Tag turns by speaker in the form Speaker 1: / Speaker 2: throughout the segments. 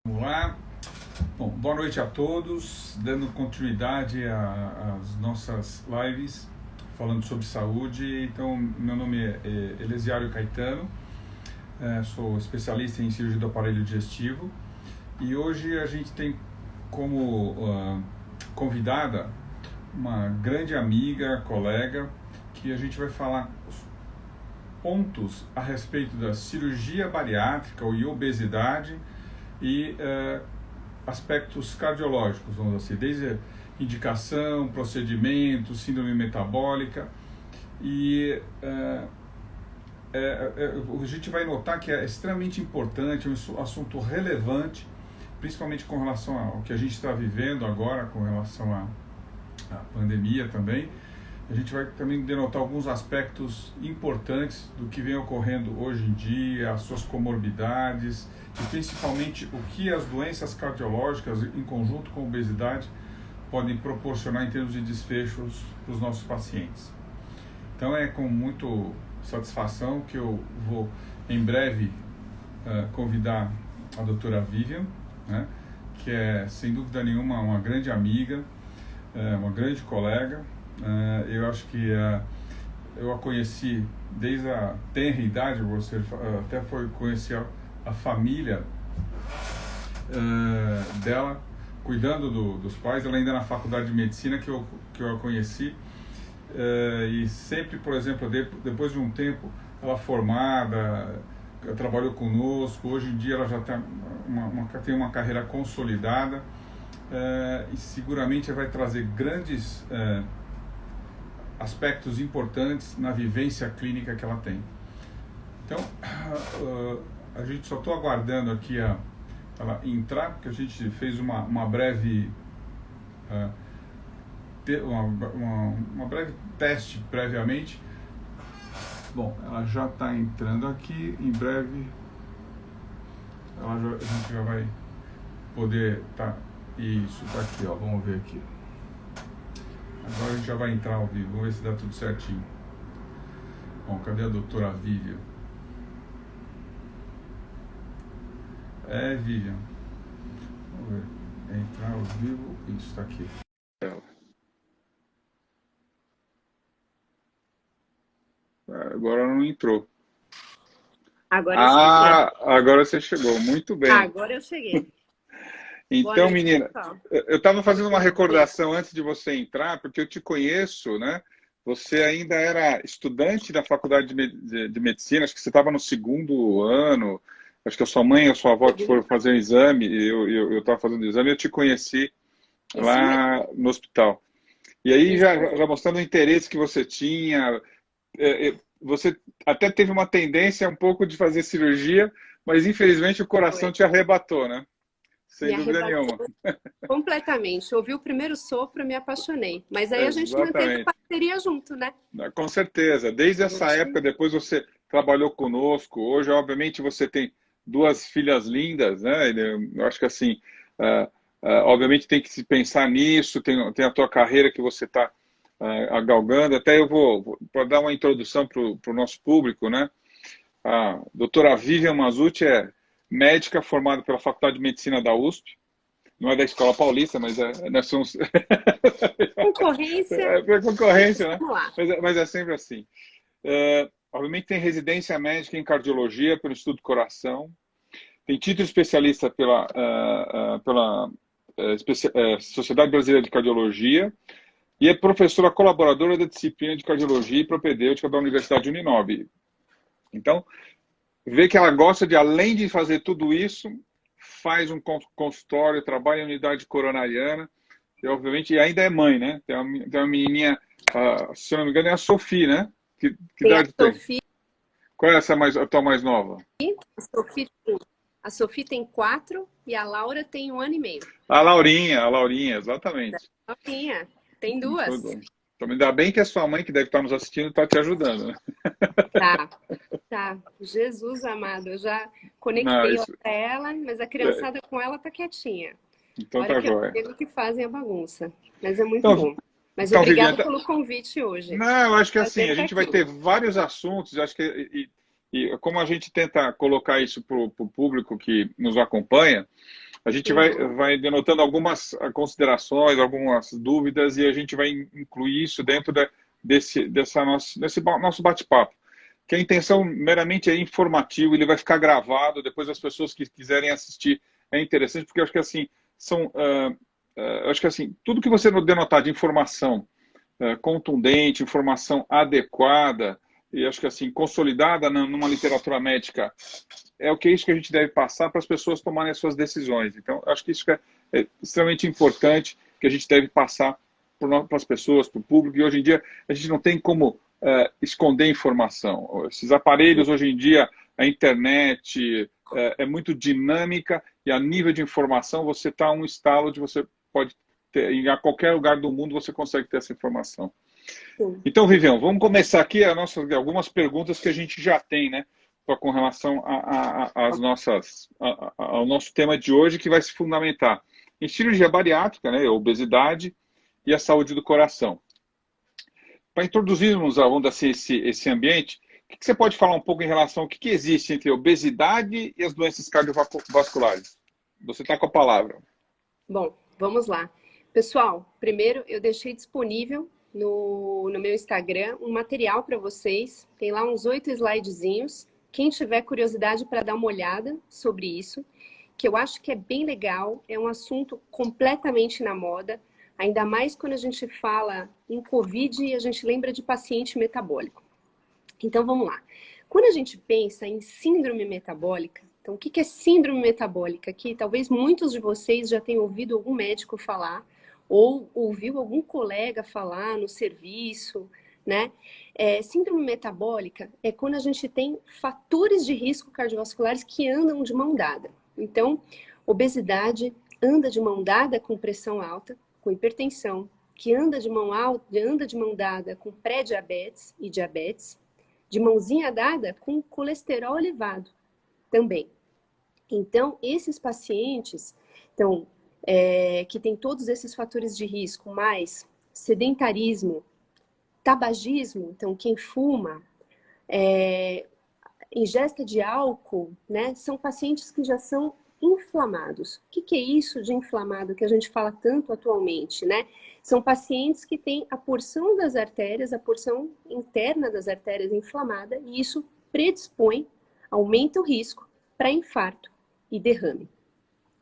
Speaker 1: Vamos lá. Bom, boa noite a todos, dando continuidade às nossas lives, falando sobre saúde. Então, meu nome é Elesiário Caetano, sou especialista em cirurgia do aparelho digestivo e hoje a gente tem como convidada uma grande amiga, colega, que a gente vai falar pontos a respeito da cirurgia bariátrica e obesidade e aspectos cardiológicos, vamos dizer assim, desde indicação, procedimento, síndrome metabólica. E a gente vai notar que é extremamente importante, um assunto relevante, principalmente com relação ao que a gente está vivendo agora, com relação à pandemia também. A gente vai também denotar alguns aspectos importantes do que vem ocorrendo hoje em dia, as suas comorbidades e principalmente o que as doenças cardiológicas, em conjunto com a obesidade, podem proporcionar em termos de desfechos para os nossos pacientes. Então é com muita satisfação que eu vou em breve convidar a doutora Vivian, né, que é sem dúvida nenhuma uma grande amiga, uma grande colega. Eu acho que eu a conheci desde a tenra idade, você até foi conhecer a família dela, cuidando dos pais. Ela ainda na faculdade de medicina que eu a conheci, e sempre, por exemplo, depois de um tempo, ela formada, trabalhou conosco. Hoje em dia ela já tem uma carreira consolidada, e seguramente vai trazer grandes aspectos importantes na vivência clínica que ela tem. Então, a gente só estou aguardando aqui ela entrar, porque a gente fez uma breve uma breve teste previamente. Bom, ela já está entrando aqui, em breve a gente já vai poder isso, tá aqui, ó, vamos ver aqui. Agora a gente já vai entrar ao vivo, vamos ver se dá tudo certinho. Bom, cadê a doutora Vivian? Vivian. Vamos ver. Entrar ao vivo, isso, está aqui. Agora não entrou.
Speaker 2: Agora eu cheguei.
Speaker 1: Agora você chegou, muito bem.
Speaker 2: Agora eu cheguei.
Speaker 1: Então,
Speaker 2: noite,
Speaker 1: menina,
Speaker 2: pessoal.
Speaker 1: eu estava fazendo uma recordação antes de você entrar, porque eu te conheço, né? Você ainda era estudante da faculdade de medicina, acho que você estava no segundo ano, acho que a sua mãe e a sua avó que foram fazer o exame, e eu estava fazendo o exame, eu te conheci lá no hospital. E aí, já mostrando o interesse que você tinha, você até teve uma tendência um pouco de fazer cirurgia, mas infelizmente o coração te arrebatou, né? Sem dúvida nenhuma.
Speaker 2: Completamente. Ouvi o primeiro sopro, me apaixonei. Mas aí a gente manteve parceria junto, né?
Speaker 1: Com certeza. Desde essa época, depois você trabalhou conosco. Hoje, obviamente, você tem duas filhas lindas, né? Eu acho que assim, obviamente tem que se pensar nisso, tem a tua carreira que você está galgando. Até eu vou para dar uma introdução para o nosso público, né? A doutora Vivian Mazzucchi é médica formada pela Faculdade de Medicina da USP. Não é da Escola Paulista, mas nós somos...
Speaker 2: Concorrência.
Speaker 1: É concorrência, né?
Speaker 2: Vamos lá.
Speaker 1: Mas é sempre assim. Obviamente tem residência médica em cardiologia pelo Instituto do Coração. Tem título especialista pela Sociedade Brasileira de Cardiologia. E é professora colaboradora da disciplina de Cardiologia e Propedêutica da Universidade de Uninove. Então, vê que ela gosta de, além de fazer tudo isso, faz um consultório, trabalha em unidade coronariana, e obviamente ainda é mãe, né? Tem uma menininha, se eu não me engano, é a Sofia, né? Que idade tem?
Speaker 2: Sofia.
Speaker 1: Qual é a tua mais nova?
Speaker 2: A Sofia tem 4 e a Laura tem 1 ano e meio.
Speaker 1: A Laurinha, exatamente.
Speaker 2: A Laurinha tem 2.
Speaker 1: Então, ainda bem que a sua mãe, que deve estar nos assistindo, está te ajudando, né?
Speaker 2: Tá. Jesus amado, eu já conectei para ela, mas a criançada com ela tá quietinha.
Speaker 1: Então tá jóia.
Speaker 2: Eu que fazem a bagunça, mas é muito bom. Mas obrigada pelo convite hoje.
Speaker 1: Não, eu acho que assim, a gente vai ter vários assuntos, acho que e como a gente tenta colocar isso para o público que nos acompanha, A gente vai denotando algumas considerações, algumas dúvidas, e a gente vai incluir isso dentro desse nosso bate-papo. Que a intenção meramente é informativo, ele vai ficar gravado, depois as pessoas que quiserem assistir é interessante, porque eu acho que assim, tudo que você denotar de informação contundente, informação adequada, e acho que assim, consolidada numa literatura médica, é isso que a gente deve passar para as pessoas tomarem as suas decisões. Então, acho que isso é extremamente importante, que a gente deve passar para as pessoas, para o público, e hoje em dia a gente não tem como esconder informação. Esses aparelhos, hoje em dia, a internet é muito dinâmica, e a nível de informação, você está a um estalo de você pode ter, em qualquer lugar do mundo você consegue ter essa informação. Sim. Então, Vivian, vamos começar aqui algumas perguntas que a gente já tem, né, com relação ao nosso tema de hoje, que vai se fundamentar em cirurgia bariátrica, né, obesidade e a saúde do coração. Para introduzirmos esse ambiente, o que você pode falar um pouco em relação ao que existe entre a obesidade e as doenças cardiovasculares? Você está com a palavra.
Speaker 2: Bom, vamos lá. Pessoal, primeiro eu deixei disponível no meu Instagram um material para vocês. Tem lá uns 8 slidezinhos. Quem tiver curiosidade para dar uma olhada sobre isso, que eu acho que é bem legal, é um assunto completamente na moda, ainda mais quando a gente fala em Covid e a gente lembra de paciente metabólico. Então, vamos lá. Quando a gente pensa em síndrome metabólica, então, o que é síndrome metabólica? Que talvez muitos de vocês já tenham ouvido algum médico falar, ou ouviu algum colega falar no serviço, né? Síndrome metabólica é quando a gente tem fatores de risco cardiovasculares que andam de mão dada. Então, obesidade anda de mão dada com pressão alta, com hipertensão, que anda de mão dada com pré-diabetes e diabetes, de mãozinha dada com colesterol elevado também. Então, esses pacientes que têm todos esses fatores de risco, mais sedentarismo, tabagismo, então quem fuma, ingesta de álcool, né, são pacientes que já são inflamados. O que é isso de inflamado que a gente fala tanto atualmente, né? São pacientes que têm a porção das artérias, a porção interna das artérias inflamada, e isso predispõe, aumenta o risco para infarto e derrame,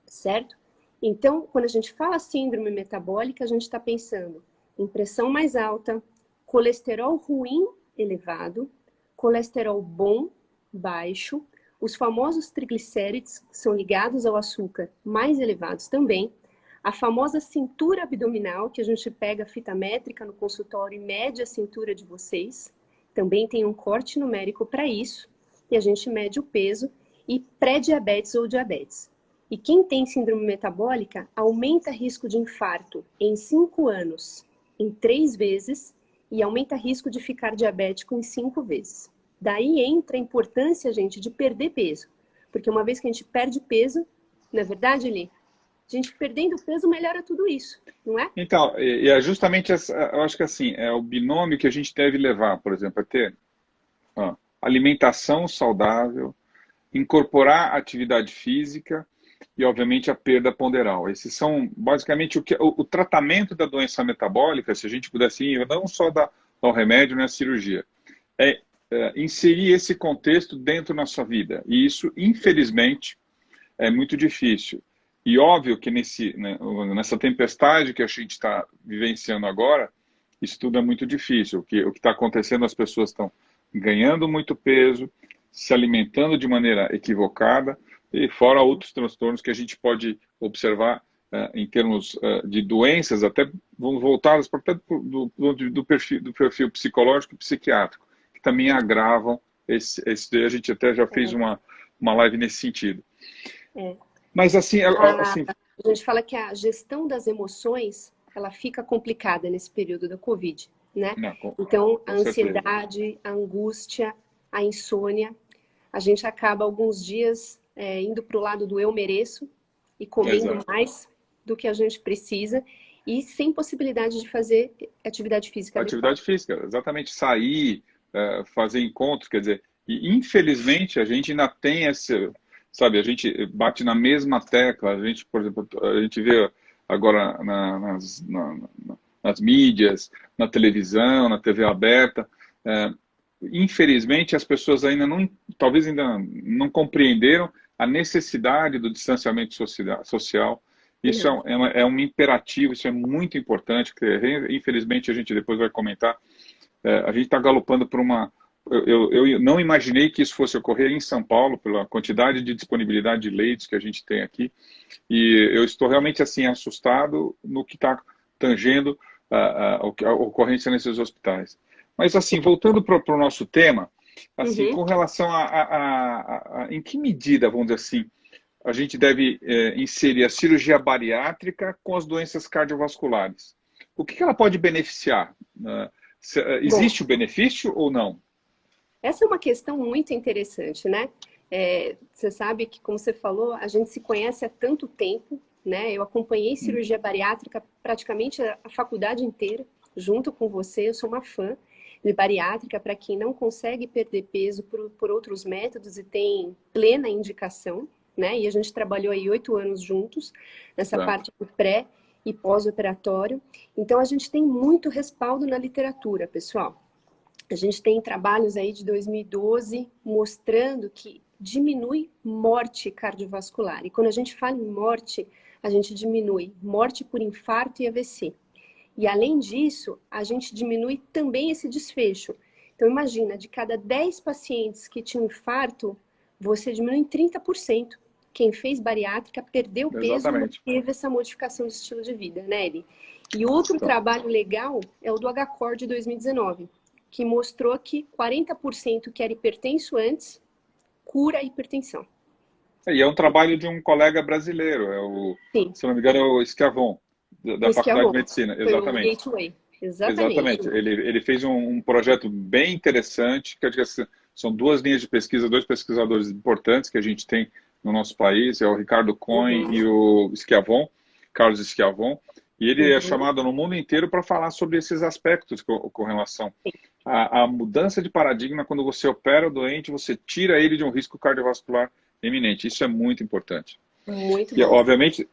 Speaker 2: certo? Então, quando a gente fala síndrome metabólica, a gente está pensando em pressão mais alta, colesterol ruim elevado, colesterol bom baixo, os famosos triglicérides, que são ligados ao açúcar, mais elevados também, a famosa cintura abdominal, que a gente pega a fita métrica no consultório e mede a cintura de vocês, também tem um corte numérico para isso, e a gente mede o peso, e pré-diabetes ou diabetes. E quem tem síndrome metabólica aumenta risco de infarto em 5 anos, em 3 vezes, e aumenta risco de ficar diabético em 5 vezes. Daí entra a importância, gente, de perder peso. Porque uma vez que a gente perde peso, não é verdade, Eli? A gente perdendo peso melhora tudo isso, não é?
Speaker 1: Então, e é justamente, eu acho que assim, é o binômio que a gente deve levar, por exemplo, a ter alimentação saudável, incorporar atividade física e, obviamente, a perda ponderal. Esses são, basicamente, o tratamento da doença metabólica, se a gente pudesse ir, não só dar o remédio, né, a cirurgia, inserir esse contexto dentro da sua vida. E isso, infelizmente, é muito difícil. E óbvio que nessa tempestade que a gente está vivenciando agora, isso tudo é muito difícil. O que está acontecendo, as pessoas estão ganhando muito peso, se alimentando de maneira equivocada, e fora outros transtornos que a gente pode observar em termos de doenças, até voltadas até do perfil psicológico e psiquiátrico, que também agravam a gente até já fez uma live nesse sentido. Mas assim,
Speaker 2: a gente fala que a gestão das emoções, ela fica complicada nesse período da Covid, né? Então, a ansiedade, a angústia, a insônia, a gente acaba alguns dias indo para o lado do eu mereço e comendo mais do que a gente precisa e sem possibilidade de fazer atividade física.
Speaker 1: Atividade física, exatamente, sair, fazer encontros, quer dizer, e infelizmente a gente ainda tem sabe, a gente bate na mesma tecla, a gente, por exemplo, a gente vê agora nas mídias, na televisão, na TV aberta, é, infelizmente as pessoas ainda não, talvez ainda não compreenderam a necessidade do distanciamento social. Isso
Speaker 2: Não.
Speaker 1: é um imperativo, isso é muito importante, que infelizmente a gente depois vai comentar, a gente está galopando por uma... Eu não imaginei que isso fosse ocorrer em São Paulo, pela quantidade de disponibilidade de leitos que a gente tem aqui, e eu estou realmente assim assustado no que está tangendo a ocorrência nesses hospitais. Mas assim, voltando para o nosso tema, assim,
Speaker 2: Uhum.
Speaker 1: com relação em que medida, vamos dizer assim, a gente deve inserir a cirurgia bariátrica com as doenças cardiovasculares? O que ela pode beneficiar?
Speaker 2: Bom,
Speaker 1: Existe o benefício ou não?
Speaker 2: essa é uma questão muito interessante, né? Você sabe que, como você falou, a gente se conhece há tanto tempo, né? Eu acompanhei cirurgia bariátrica praticamente a faculdade inteira, junto com você. Eu sou uma fã de bariátrica para quem não consegue perder peso por outros métodos e tem plena indicação, né? E a gente trabalhou aí 8 anos juntos nessa
Speaker 1: Tá.
Speaker 2: parte do pré e pós-operatório. Então, a gente tem muito respaldo na literatura, pessoal. A gente tem trabalhos aí de 2012 mostrando que diminui morte cardiovascular. E quando a gente fala em morte, a gente diminui morte por infarto e AVC. E além disso, a gente diminui também esse desfecho. Então imagina, de cada 10 pacientes que tinham infarto, você diminui em 30%. Quem fez bariátrica perdeu peso, não
Speaker 1: Exatamente.
Speaker 2: teve essa modificação de estilo de vida, né, Eli? E outro
Speaker 1: Então,
Speaker 2: trabalho legal é o do HCOR de 2019, que mostrou que 40% que era hipertenso antes, cura a hipertensão.
Speaker 1: e é um trabalho de um colega brasileiro,
Speaker 2: Sim,
Speaker 1: se não me engano, é o Schiavon, da
Speaker 2: o
Speaker 1: Faculdade
Speaker 2: Schiavon,
Speaker 1: de Medicina.
Speaker 2: foi o
Speaker 1: Exatamente.
Speaker 2: Gateway. Exatamente.
Speaker 1: Exatamente. Ele fez um projeto bem interessante, que acho que são duas linhas de pesquisa, dois pesquisadores importantes que a gente tem no nosso país, é o Ricardo Cohen e
Speaker 2: Uhum,
Speaker 1: o Schiavon, Carlos Schiavon, e ele é
Speaker 2: uhum.
Speaker 1: chamado no mundo inteiro para falar sobre esses aspectos com relação à mudança de paradigma. Quando você opera o doente, você tira ele de um risco cardiovascular eminente. Isso é muito importante.
Speaker 2: Muito
Speaker 1: E
Speaker 2: bom.
Speaker 1: obviamente,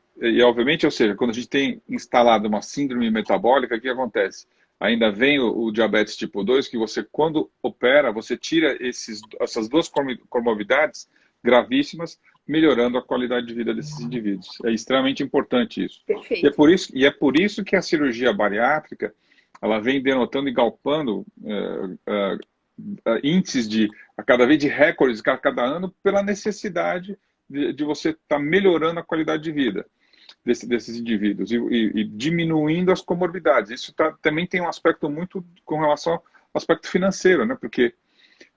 Speaker 1: ou seja, quando a gente tem instalado uma síndrome metabólica, o que acontece? Ainda vem o diabetes tipo 2, que você, quando opera, você tira essas duas comorbidades gravíssimas, melhorando a qualidade de vida desses indivíduos. É extremamente importante isso.
Speaker 2: Perfeito.
Speaker 1: E é por isso que a cirurgia bariátrica, ela vem denotando e galpando índices a cada vez de recordes a cada ano pela necessidade de você estar melhorando a qualidade de vida desses indivíduos e diminuindo as comorbidades. Isso também tem um aspecto muito com relação ao aspecto financeiro, né? Porque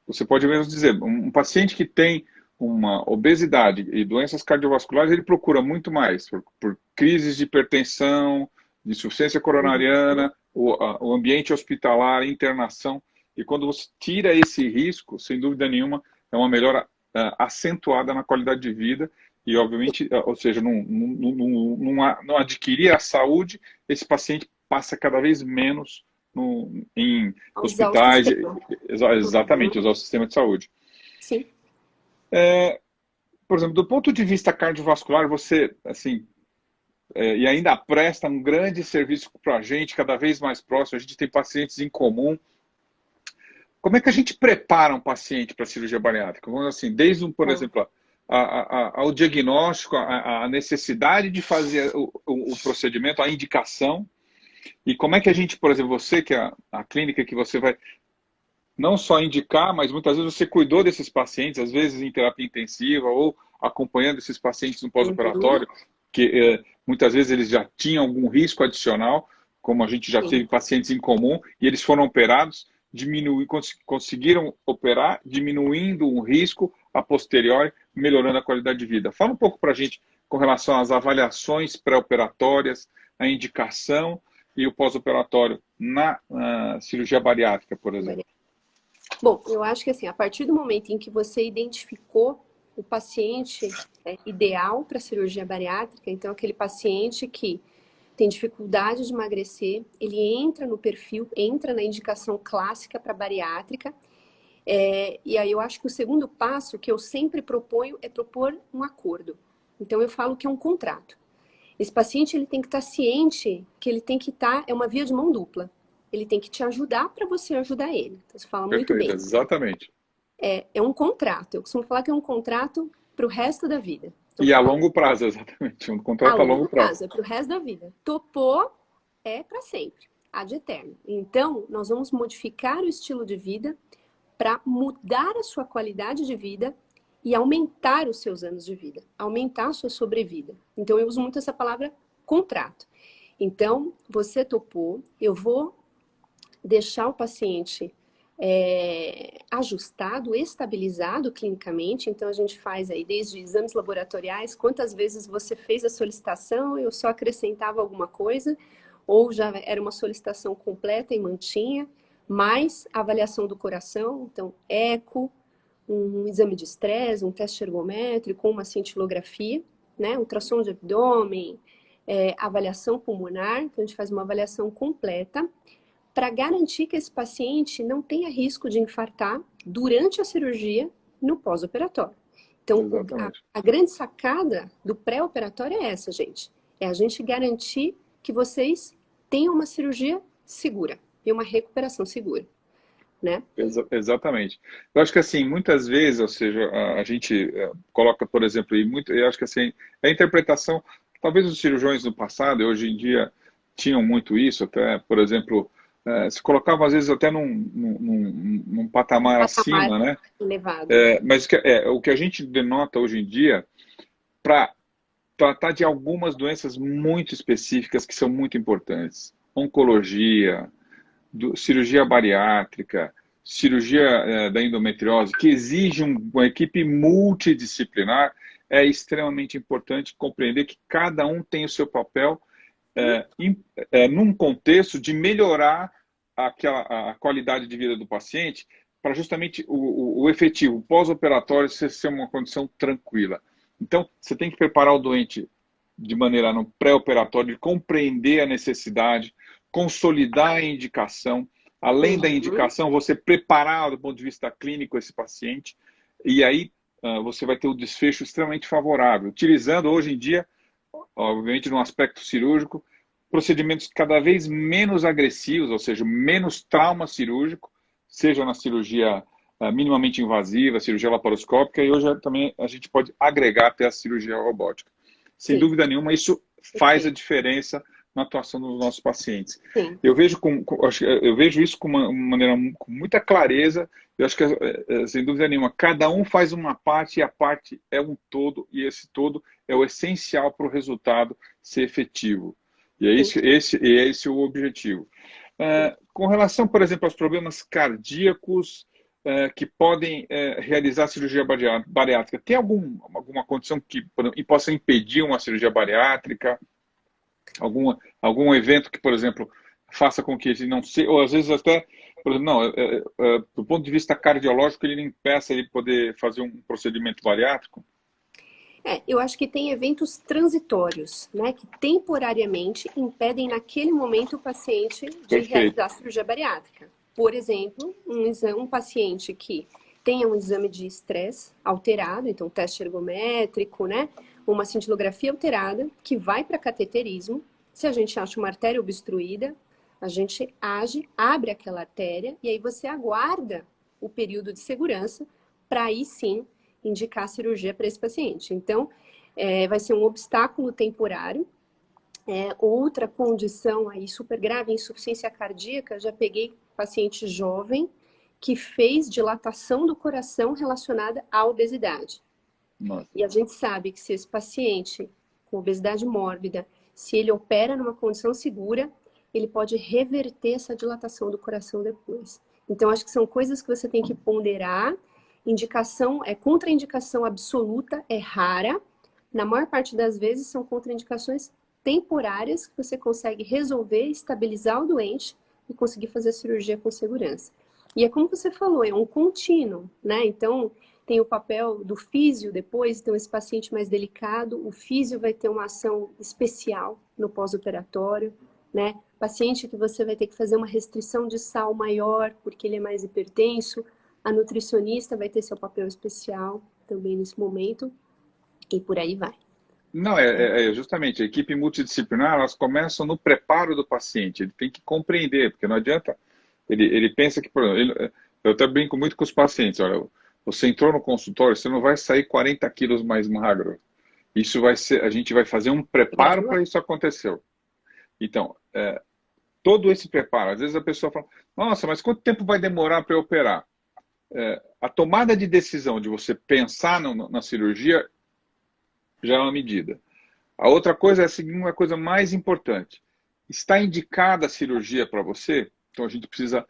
Speaker 1: você pode mesmo dizer, um paciente que tem uma obesidade e doenças cardiovasculares, ele procura muito mais por crises de hipertensão, de insuficiência
Speaker 2: Uhum.
Speaker 1: coronariana, o ambiente hospitalar, internação. E quando você tira esse risco, sem dúvida nenhuma, é uma melhora acentuada na qualidade de vida e, obviamente, ou seja, não adquirir a saúde, esse paciente passa cada vez menos em
Speaker 2: A usar o
Speaker 1: hospitais,
Speaker 2: sistema.
Speaker 1: exatamente,
Speaker 2: Uhum.
Speaker 1: usar o sistema de saúde.
Speaker 2: Sim.
Speaker 1: Por exemplo, do ponto de vista cardiovascular, você, assim, e ainda presta um grande serviço para a gente, cada vez mais próximo, a gente tem pacientes em comum. Como é que a gente prepara um paciente para a cirurgia bariátrica? Vamos assim, desde, por
Speaker 2: Bom,
Speaker 1: exemplo, ao diagnóstico, a necessidade de fazer o procedimento, a indicação, e como é que a gente, por exemplo, você, que é a clínica que você vai não só indicar, mas muitas vezes você cuidou desses pacientes, às vezes em terapia intensiva ou acompanhando esses pacientes no
Speaker 2: uhum.
Speaker 1: pós-operatório, que muitas vezes eles já tinham algum risco adicional, como a gente já
Speaker 2: Sim.
Speaker 1: teve pacientes em comum, e eles foram operados, conseguiram operar, diminuindo o risco a posteriori, melhorando a qualidade de vida. Fala um pouco para a gente com relação às avaliações pré-operatórias, a indicação e o pós-operatório na cirurgia bariátrica, por exemplo.
Speaker 2: Bom, eu acho que assim, a partir do momento em que você identificou o paciente ideal para cirurgia bariátrica, então aquele paciente que tem dificuldade de emagrecer, ele entra no perfil, entra na indicação clássica para bariátrica. E aí eu acho que o segundo passo que eu sempre proponho é propor um acordo. Então eu falo que é um contrato. Esse paciente ele tem que estar ciente que ele tem que estar, é uma via de mão dupla. Ele tem que te ajudar para você ajudar ele. Então você fala muito
Speaker 1: Perfeito,
Speaker 2: bem.
Speaker 1: exatamente.
Speaker 2: É um contrato. Eu costumo falar que é um contrato para o resto da vida. Então
Speaker 1: E a
Speaker 2: fala,
Speaker 1: longo prazo, exatamente. Um
Speaker 2: a
Speaker 1: contrato a longo
Speaker 2: longo
Speaker 1: prazo.
Speaker 2: prazo, é para o resto da vida. Topou, é para sempre, ad eterno. Então, nós vamos modificar o estilo de vida para mudar a sua qualidade de vida e aumentar os seus anos de vida, aumentar a sua sobrevida. Então, eu uso muito essa palavra contrato. Então, você topou, eu vou deixar o paciente ajustado, estabilizado clinicamente. Então, a gente faz aí desde exames laboratoriais, quantas vezes você fez a solicitação, eu só acrescentava alguma coisa, ou já era uma solicitação completa e mantinha, mais avaliação do coração, então eco, um exame de estresse, um teste ergométrico, uma cintilografia, né, ultrassom de abdômen, avaliação pulmonar, então a gente faz uma avaliação completa, para garantir que esse paciente não tenha risco de infartar durante a cirurgia no pós-operatório. Então,
Speaker 1: Exatamente.
Speaker 2: a grande sacada do pré-operatório é essa, gente. É a gente garantir que vocês tenham uma cirurgia segura e uma recuperação segura, né?
Speaker 1: Exatamente. Eu acho que assim, muitas vezes, ou seja, a gente coloca, por exemplo, e muito, eu acho que assim, a interpretação, talvez os cirurgiões do passado, e hoje em dia, tinham muito isso, até, por exemplo, se colocava às vezes até num patamar
Speaker 2: Patamar
Speaker 1: acima, né?
Speaker 2: elevado.
Speaker 1: Mas o que a gente denota hoje em dia, para tratar de algumas doenças muito específicas que são muito importantes. Oncologia, cirurgia bariátrica, cirurgia da endometriose, que exige uma equipe multidisciplinar, é extremamente importante compreender que cada um tem o seu papel num contexto de melhorar a qualidade de vida do paciente para justamente o efetivo pós-operatório ser uma condição tranquila. Então, você tem que preparar o doente de maneira no pré-operatório, de compreender a necessidade, consolidar a indicação, além da indicação, você preparar do ponto de vista clínico esse paciente, e aí você vai ter um desfecho extremamente favorável, utilizando hoje em dia, obviamente no aspecto cirúrgico, procedimentos cada vez menos agressivos, ou seja, menos trauma cirúrgico, seja na cirurgia minimamente invasiva, cirurgia laparoscópica, e hoje também a gente pode agregar até a cirurgia robótica. Sem
Speaker 2: Sim.
Speaker 1: dúvida nenhuma, isso faz
Speaker 2: Sim.
Speaker 1: a diferença na atuação dos nossos pacientes.
Speaker 2: Sim.
Speaker 1: Eu vejo isso com uma maneira com muita clareza. Eu acho que, sem dúvida nenhuma, cada um faz uma parte e a parte é um todo, e esse todo é o essencial para o resultado ser efetivo. E é esse o objetivo. Com relação, por exemplo, aos problemas cardíacos que podem realizar cirurgia bariátrica, tem alguma condição que possa impedir uma cirurgia bariátrica? Algum evento que, por exemplo, faça com que ele não seja, ou às vezes até, por exemplo, não, do ponto de vista cardiológico, ele não impeça ele poder fazer um procedimento bariátrico?
Speaker 2: Eu acho que tem eventos transitórios, né, que temporariamente impedem naquele momento o paciente de
Speaker 1: Perfeito.
Speaker 2: realizar a cirurgia bariátrica. Por exemplo, um paciente que tenha um exame de estresse alterado, então teste ergométrico, né, uma cintilografia alterada, que vai para cateterismo. Se a gente acha uma artéria obstruída, a gente age, abre aquela artéria e aí você aguarda o período de segurança para aí sim indicar a cirurgia para esse paciente. Então, vai ser um obstáculo temporário. Outra condição aí super grave, insuficiência cardíaca, já peguei paciente jovem que fez dilatação do coração relacionada à obesidade.
Speaker 1: Nossa.
Speaker 2: E a gente sabe que se esse paciente com obesidade mórbida, se ele opera numa condição segura, ele pode reverter essa dilatação do coração depois. Então, acho que são coisas que você tem que ponderar. Indicação, contraindicação absoluta, é rara. Na maior parte das vezes, são contraindicações temporárias que você consegue resolver, estabilizar o doente e conseguir fazer a cirurgia com segurança. E é como você falou, é um contínuo, né? Então, tem o papel do físio depois, então esse paciente mais delicado, o físio vai ter uma ação especial no pós-operatório, né? Paciente que você vai ter que fazer uma restrição de sal maior, porque ele é mais hipertenso, A nutricionista vai ter seu papel especial também nesse momento, e por aí vai.
Speaker 1: Não, justamente, a equipe multidisciplinar, elas começam no preparo do paciente, ele tem que compreender, porque não adianta, ele pensa que, por exemplo, eu até brinco muito com os pacientes, olha, você entrou no consultório, você não vai sair 40 quilos mais magro, isso vai ser, a gente vai fazer um preparo para isso acontecer. Então, todo esse preparo, às vezes a pessoa fala, nossa, mas quanto tempo vai demorar para eu operar? A tomada de decisão de você pensar na cirurgia já é uma medida. A outra coisa é a seguinte, uma coisa mais importante. Está indicada a cirurgia para você? Então a gente precisa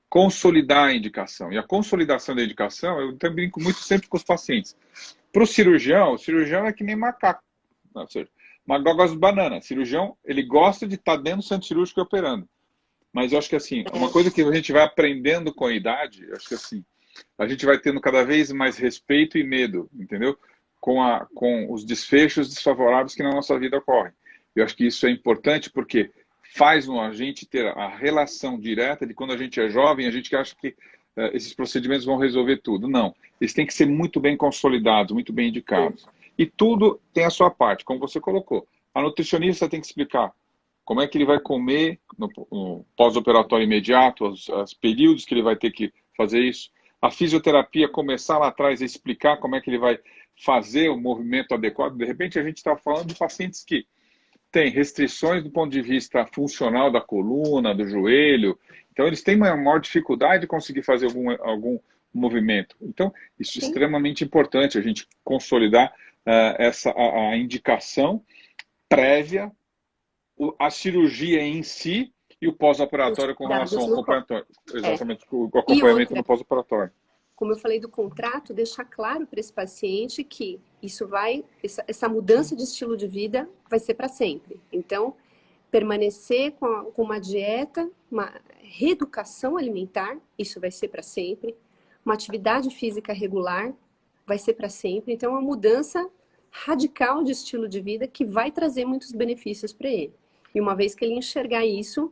Speaker 1: consolidar a indicação. E a consolidação da indicação, eu também brinco muito sempre com os pacientes. Para o cirurgião é que nem macaco. Ou seja, macaco gosta de banana. Cirurgião, ele gosta de estar dentro do centro cirúrgico e operando. Mas eu acho que assim, uma coisa que a gente vai aprendendo com a idade, eu acho que assim, a gente vai tendo cada vez mais respeito e medo, entendeu? Com os desfechos desfavoráveis que na nossa vida ocorrem. Eu acho que isso é importante porque faz a gente ter a relação direta de quando a gente é jovem, a gente acha que esses procedimentos vão resolver tudo. Não, eles têm que ser muito bem consolidados, muito bem indicados. E tudo tem a sua parte, como você colocou. A nutricionista tem que explicar como é que ele vai comer no pós-operatório imediato, os períodos que ele vai ter que fazer isso. A fisioterapia começar lá atrás a explicar como é que ele vai fazer o movimento adequado. De repente, a gente está falando de pacientes que têm restrições do ponto de vista funcional da coluna, do joelho. Então, eles têm uma maior dificuldade de conseguir fazer algum movimento. Então, isso é extremamente importante, a gente consolidar a indicação prévia, a cirurgia em si e o pós-operatório com relação ao acompanhamento. Exatamente, o acompanhamento no pós-operatório.
Speaker 2: Como eu falei do contrato, deixar claro para esse paciente que essa mudança de estilo de vida vai ser para sempre. Então, permanecer com uma dieta, uma reeducação alimentar, isso vai ser para sempre. Uma atividade física regular vai ser para sempre. Então, é uma mudança radical de estilo de vida que vai trazer muitos benefícios para ele. E uma vez que ele enxergar isso,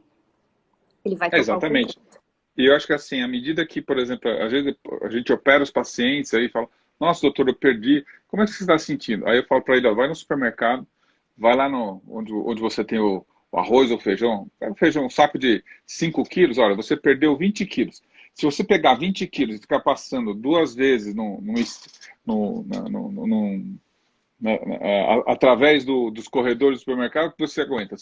Speaker 2: ele vai tocar
Speaker 1: exatamente. E eu acho que assim, à medida que, por exemplo, às vezes a gente opera os pacientes aí e fala, nossa, doutor, eu perdi, como é que você está sentindo? Aí eu falo para ele, ó, vai no supermercado, vai lá onde você tem o arroz ou feijão, pega o feijão, um saco de 5 quilos, olha, você perdeu 20 quilos. Se você pegar 20 quilos e ficar passando 2 vezes através dos corredores do supermercado, que você aguenta.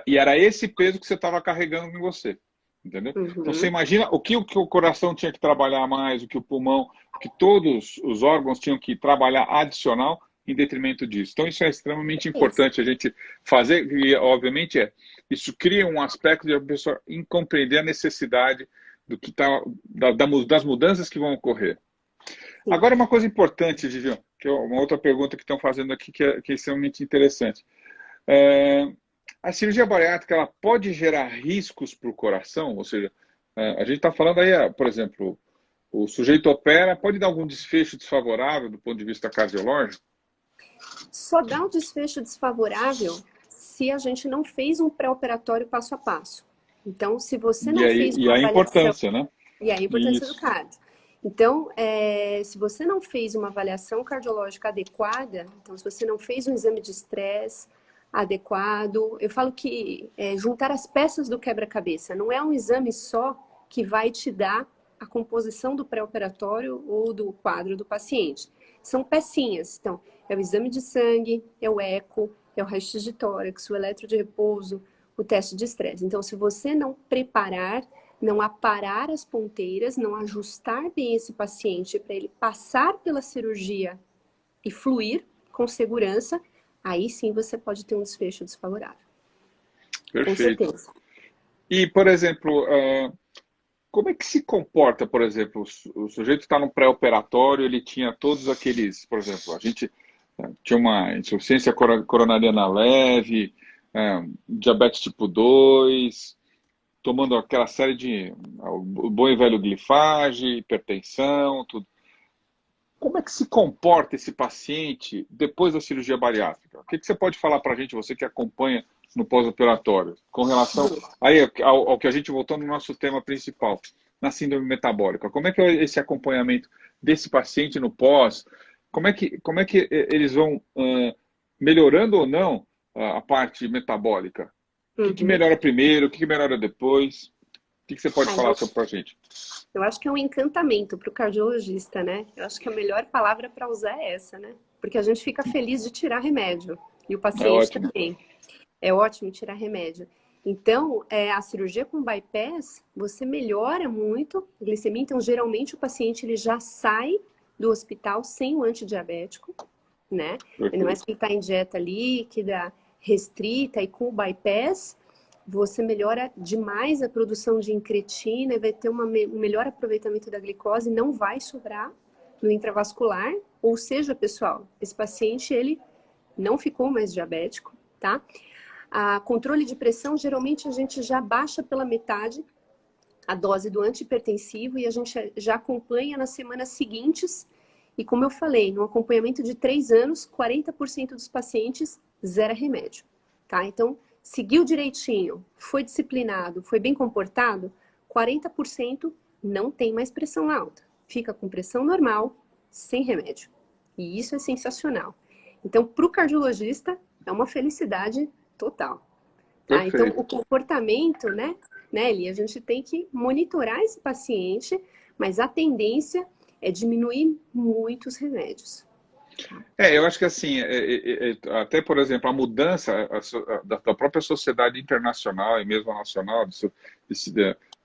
Speaker 1: E era esse peso que você estava carregando com você. Entendeu? Então você imagina o que o coração tinha que trabalhar mais, o que o pulmão, o que todos os órgãos tinham que trabalhar adicional em detrimento disso. Então isso é extremamente importante a gente fazer, e obviamente isso cria um aspecto de a pessoa compreender a necessidade do que das mudanças que vão ocorrer. Sim. Agora uma coisa importante, Vivian, que é uma outra pergunta que estão fazendo aqui que é extremamente interessante. A cirurgia bariátrica ela pode gerar riscos para o coração? Ou seja, a gente está falando aí, por exemplo, o sujeito opera, pode dar algum desfecho desfavorável do ponto de vista cardiológico?
Speaker 2: Só dá um desfecho desfavorável se a gente não fez um pré-operatório passo a passo. Então, se você não fez uma avaliação...
Speaker 1: importância, né?
Speaker 2: E a importância do cardio. Então, se você não fez uma avaliação cardiológica adequada, então se você não fez um exame de estresse adequado, eu falo que juntar as peças do quebra-cabeça não é um exame só que vai te dar a composição do pré-operatório ou do quadro do paciente. São pecinhas. Então, é o exame de sangue, é o eco, é o raio-x de tórax, o eletro de repouso, o teste de estresse. Então, se você não preparar, não aparar as ponteiras, não ajustar bem esse paciente para ele passar pela cirurgia e fluir com segurança, aí sim você pode ter um desfecho desfavorável.
Speaker 1: Perfeito.
Speaker 2: Com certeza.
Speaker 1: E, por exemplo, como é que se comporta, por exemplo, o sujeito está no pré-operatório, ele tinha todos aqueles, por exemplo, a gente tinha uma insuficiência coronariana leve, diabetes tipo 2, tomando aquela série de o bom e velho glifage, hipertensão, tudo. Como é que se comporta esse paciente depois da cirurgia bariátrica? O que você pode falar para a gente, você que acompanha no pós-operatório, com relação aí ao que a gente voltou no nosso tema principal, na síndrome metabólica? Como é que é esse acompanhamento desse paciente no pós? Como é que eles vão melhorando ou não a parte metabólica? O que
Speaker 2: Uhum.
Speaker 1: melhora primeiro? O que melhora depois? O que você pode falar sobre a gente?
Speaker 2: Eu acho que é um encantamento para o cardiologista, né? Eu acho que a melhor palavra para usar é essa, né? Porque a gente fica feliz de tirar remédio. E o
Speaker 1: É
Speaker 2: paciente
Speaker 1: ótimo.
Speaker 2: também. É ótimo tirar remédio. Então, a cirurgia com bypass, você melhora muito a glicemia. Então, geralmente, o paciente ele já sai do hospital sem o antidiabético, né? Ainda mais
Speaker 1: Perfeito.
Speaker 2: que ele está em dieta líquida, restrita, e com o bypass, você melhora demais a produção de incretina e vai ter um melhor aproveitamento da glicose, não vai sobrar no intravascular. Ou seja, pessoal, esse paciente, ele não ficou mais diabético, tá? A controle de pressão, geralmente a gente já baixa pela metade a dose do antihipertensivo e a gente já acompanha nas semanas seguintes. E como eu falei, no acompanhamento de 3 anos, 40% dos pacientes zera remédio, tá? Então, seguiu direitinho, foi disciplinado, foi bem comportado, 40% não tem mais pressão alta. Fica com pressão normal, sem remédio. E isso é sensacional. Então, para o cardiologista, é uma felicidade total. Tá? Então,
Speaker 1: Perfeito.
Speaker 2: o comportamento, né, Eli, a gente tem que monitorar esse paciente, mas a tendência é diminuir muito os remédios.
Speaker 1: Eu acho que assim, até por exemplo, a mudança da própria sociedade internacional e mesmo a nacional de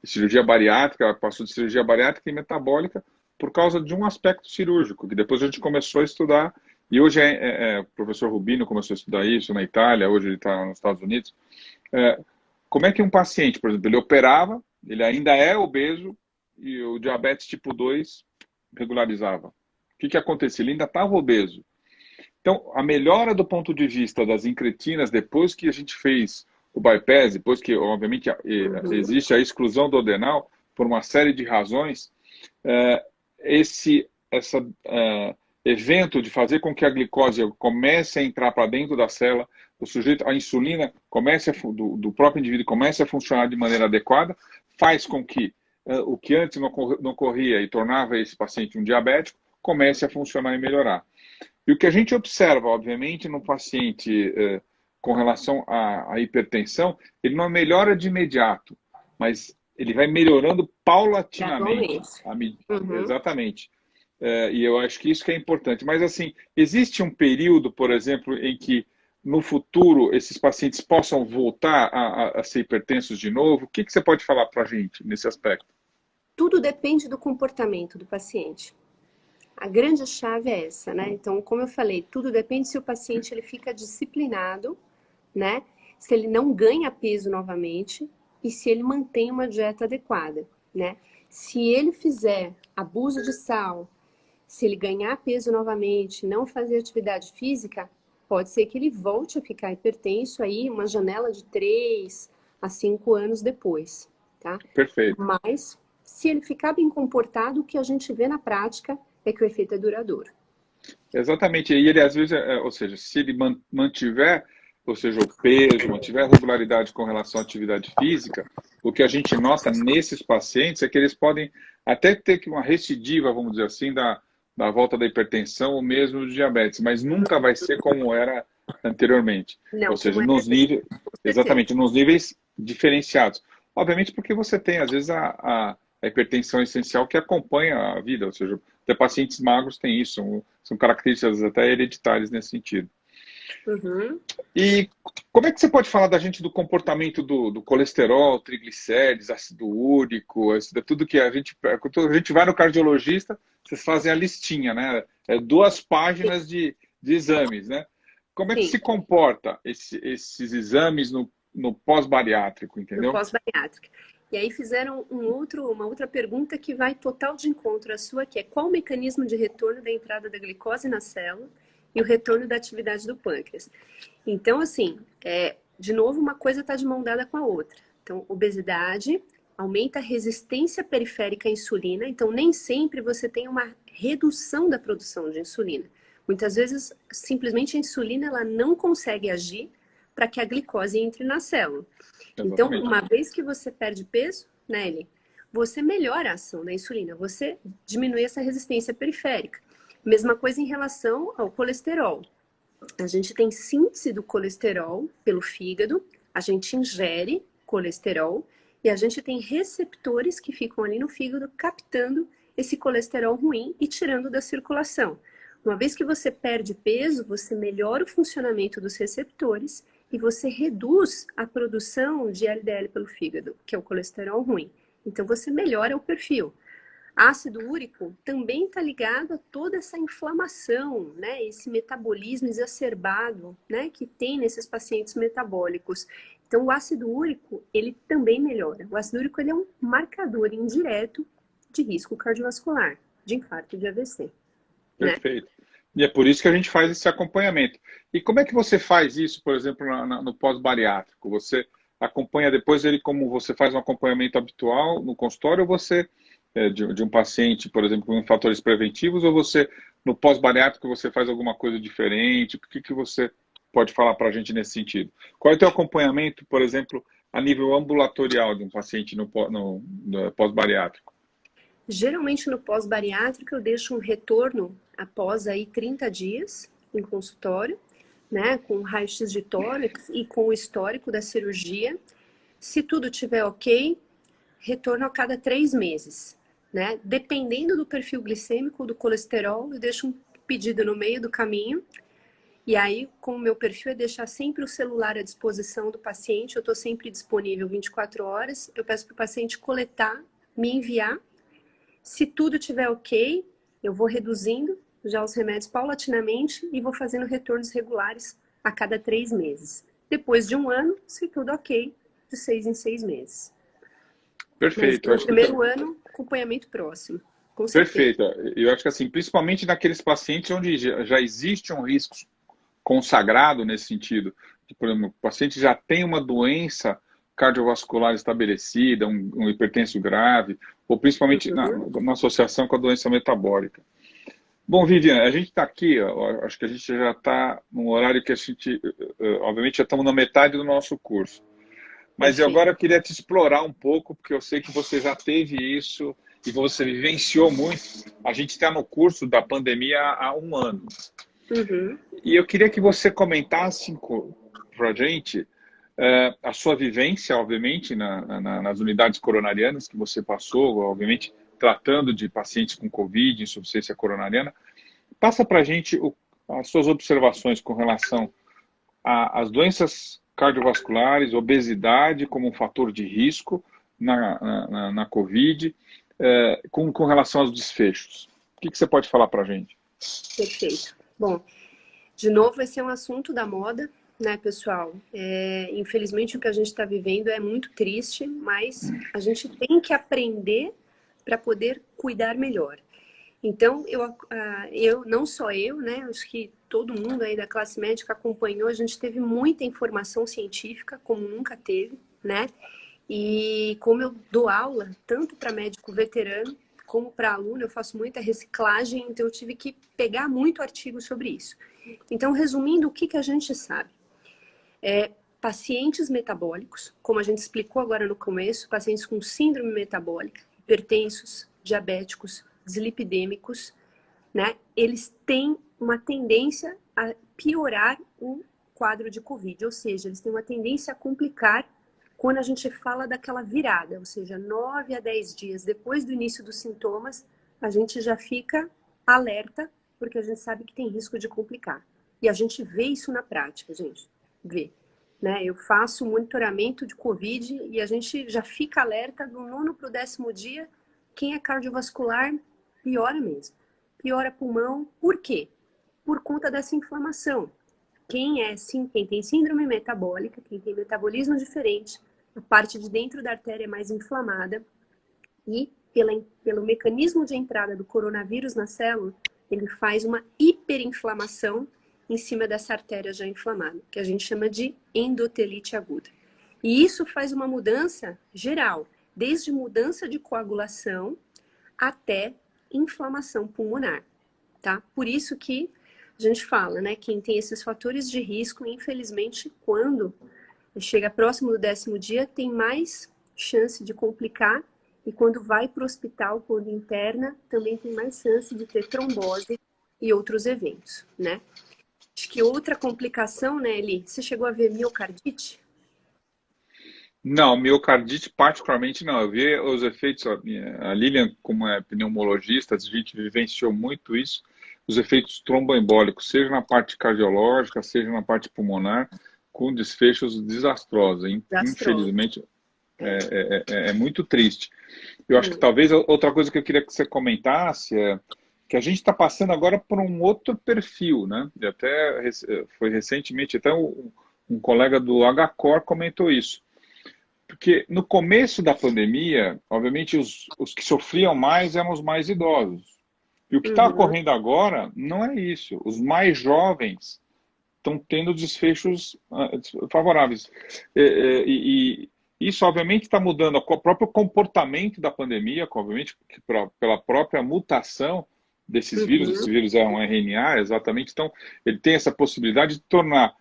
Speaker 1: cirurgia bariátrica, passou de cirurgia bariátrica e metabólica por causa de um aspecto cirúrgico, que depois a gente começou a estudar, e hoje o professor Rubino começou a estudar isso na Itália, hoje ele está nos Estados Unidos. Como é que um paciente, por exemplo, ele operava, ele ainda é obeso, e o diabetes tipo 2 regularizava. O que acontecia? Ele ainda estava obeso. Então, a melhora do ponto de vista das incretinas, depois que a gente fez o bypass, depois que, obviamente, existe a exclusão do adenal, por uma série de razões, esse evento de fazer com que a glicose comece a entrar para dentro da célula, o sujeito, a insulina do próprio indivíduo comece a funcionar de maneira adequada, faz com que o que antes não ocorria e tornava esse paciente um diabético, comece a funcionar e melhorar. E o que a gente observa, obviamente, no paciente com relação à hipertensão, ele não melhora de imediato, mas ele vai melhorando paulatinamente.
Speaker 2: Uhum.
Speaker 1: Exatamente. E eu acho que isso que é importante. Mas, assim, existe um período, por exemplo, em que, no futuro, esses pacientes possam voltar a ser hipertensos de novo? O que você pode falar para a gente nesse aspecto?
Speaker 2: Tudo depende do comportamento do paciente. A grande chave é essa, né? Então, como eu falei, tudo depende se o paciente ele fica disciplinado, né? Se ele não ganha peso novamente e se ele mantém uma dieta adequada, né? Se ele fizer abuso de sal, se ele ganhar peso novamente, não fazer atividade física, pode ser que ele volte a ficar hipertenso aí uma janela de 3 a 5 anos depois, tá?
Speaker 1: Perfeito.
Speaker 2: Mas se ele ficar bem comportado, o que a gente vê na prática é que o efeito é duradouro.
Speaker 1: Exatamente. E ele, às vezes, ou seja, se ele mantiver, ou seja, o peso, mantiver a regularidade com relação à atividade física, o que a gente nota nesses pacientes é que eles podem até ter uma recidiva, vamos dizer assim, da volta da hipertensão ou mesmo do diabetes, mas nunca vai ser como era anteriormente.
Speaker 2: Não,
Speaker 1: Ou seja,
Speaker 2: como é
Speaker 1: nos níveis,
Speaker 2: com certeza.
Speaker 1: exatamente, nos níveis diferenciados. Obviamente porque você tem, às vezes, a hipertensão essencial que acompanha a vida, ou seja, até pacientes magros têm isso, são características até hereditárias nesse sentido.
Speaker 2: Uhum.
Speaker 1: E como é que você pode falar da gente do comportamento do colesterol, triglicérides, ácido úrico, tudo que quando a gente vai no cardiologista, vocês fazem a listinha, né? 2 páginas de exames, né? Como é que
Speaker 2: Sim,
Speaker 1: se comporta esses exames no pós-bariátrico,
Speaker 2: no
Speaker 1: entendeu?
Speaker 2: pós-bariátrica. E aí fizeram uma outra pergunta que vai total de encontro à sua, que é qual o mecanismo de retorno da entrada da glicose na célula e o retorno da atividade do pâncreas. Então, assim, de novo, uma coisa está de mão dada com a outra. Então, obesidade aumenta a resistência periférica à insulina, então nem sempre você tem uma redução da produção de insulina. Muitas vezes, simplesmente a insulina ela não consegue agir para que a glicose entre na célula. Então,
Speaker 1: Exatamente.
Speaker 2: uma vez que você perde peso, né, Eli, você melhora a ação da insulina, você diminui essa resistência periférica. Mesma coisa em relação ao colesterol. A gente tem síntese do colesterol pelo fígado, a gente ingere colesterol e a gente tem receptores que ficam ali no fígado captando esse colesterol ruim e tirando da circulação. Uma vez que você perde peso, você melhora o funcionamento dos receptores e você reduz a produção de LDL pelo fígado, que é o colesterol ruim. Então você melhora o perfil. Ácido úrico também está ligado a toda essa inflamação, né? Esse metabolismo exacerbado, né? Que tem nesses pacientes metabólicos. Então o ácido úrico, ele também melhora. O ácido úrico, ele é um marcador indireto de risco cardiovascular, de infarto de AVC.
Speaker 1: Perfeito. Né? E é por isso que a gente faz esse acompanhamento. E como é que você faz isso, por exemplo, no pós-bariátrico? Você acompanha depois ele como você faz um acompanhamento habitual no consultório, ou você, de um paciente, por exemplo, com fatores preventivos, ou você, no pós-bariátrico, você faz alguma coisa diferente? O que você pode falar para a gente nesse sentido? Qual é o teu acompanhamento, por exemplo, a nível ambulatorial de um paciente no pós-bariátrico?
Speaker 2: Geralmente no pós-bariátrico eu deixo um retorno após aí 30 dias em consultório, né, com raio-x de tórax e com o histórico da cirurgia. Se tudo estiver ok, retorno a cada 3 meses, né? Dependendo do perfil glicêmico do colesterol, eu deixo um pedido no meio do caminho. E aí, como o meu perfil é deixar sempre o celular à disposição do paciente, eu estou sempre disponível 24 horas, eu peço para o paciente coletar, me enviar. Se tudo estiver ok, eu vou reduzindo já os remédios paulatinamente e vou fazendo retornos regulares a cada 3 meses. Depois de 1 ano, se tudo ok, de 6 em 6 meses.
Speaker 1: Perfeito.
Speaker 2: Mas no primeiro ano, acompanhamento próximo. Com certeza.
Speaker 1: Perfeito. Eu acho que assim, principalmente naqueles pacientes onde já existe um risco consagrado nesse sentido, que, por exemplo, o paciente já tem uma doença cardiovascular estabelecida, um hipertenso grave, ou principalmente na associação com a doença metabólica. Bom, Viviane, a gente está aqui, ó, acho que a gente já está num horário que a gente, obviamente, já estamos na metade do nosso curso. Mas agora eu queria te explorar um pouco, porque eu sei que você já teve isso e você vivenciou muito. A gente está no curso da pandemia há 1 ano. E eu queria que você comentasse para a gente a sua vivência, obviamente, nas unidades coronarianas que você passou, obviamente, tratando de pacientes com Covid, insuficiência coronariana. Passa para a gente as suas observações com relação às doenças cardiovasculares, obesidade como um fator de risco na Covid, com relação aos desfechos. O que você pode falar para a gente?
Speaker 2: Perfeito. Bom, de novo, esse é um assunto da moda, né, pessoal? Infelizmente, o que a gente está vivendo é muito triste, mas a gente tem que aprender para poder cuidar melhor. Então, eu não só eu, né? Acho que todo mundo aí da classe médica acompanhou, a gente teve muita informação científica, como nunca teve, né? E como eu dou aula, tanto para médico veterano, como para aluno, eu faço muita reciclagem, então eu tive que pegar muito artigo sobre isso. Então, resumindo, o que a gente sabe? Pacientes metabólicos, como a gente explicou agora no começo, pacientes com síndrome metabólica, hipertensos, diabéticos, dislipidêmicos, né? Eles têm uma tendência a piorar o quadro de Covid, ou seja, eles têm uma tendência a complicar quando a gente fala daquela virada, ou seja, 9 a 10 dias depois do início dos sintomas, a gente já fica alerta, porque a gente sabe que tem risco de complicar. E a gente vê isso na prática, gente, vê. Né? Eu faço monitoramento de Covid e a gente já fica alerta do 9º para o 10º dia. Quem é cardiovascular, piora mesmo. Piora pulmão. Por quê? Por conta dessa inflamação. Quem tem síndrome metabólica, quem tem metabolismo diferente, a parte de dentro da artéria é mais inflamada e pelo mecanismo de entrada do coronavírus na célula, ele faz uma hiperinflamação em cima dessa artéria já inflamada, que a gente chama de endotelite aguda. E isso faz uma mudança geral, desde mudança de coagulação até inflamação pulmonar, tá? Por isso que a gente fala, né, quem tem esses fatores de risco, infelizmente, quando chega próximo do 10º dia, tem mais chance de complicar e quando vai para o hospital, quando interna, também tem mais chance de ter trombose e outros eventos, né? Acho que outra complicação, né, Eli? Você chegou a ver miocardite?
Speaker 1: Não, miocardite particularmente não. Eu vi os efeitos, a Lilian, como é pneumologista, a gente vivenciou muito isso, os efeitos tromboembólicos, seja na parte cardiológica, seja na parte pulmonar, com desfechos desastrosos.
Speaker 2: Gastro.
Speaker 1: Infelizmente,
Speaker 2: É.
Speaker 1: é muito triste. Eu acho que
Speaker 2: Hum.
Speaker 1: talvez outra coisa que eu queria que você comentasse é que a gente está passando agora por um outro perfil, né? E até foi recentemente, até um colega do HCOR comentou isso. Porque no começo da pandemia, obviamente, os que sofriam mais eram os mais idosos. E o que está
Speaker 2: Uhum.
Speaker 1: ocorrendo agora não é isso. Os mais jovens estão tendo desfechos favoráveis. E isso, obviamente, está mudando o próprio comportamento da pandemia, obviamente, pela própria mutação desses vírus. Esse
Speaker 2: Uhum.
Speaker 1: vírus é um RNA, exatamente. Então, ele tem essa possibilidade de tornar.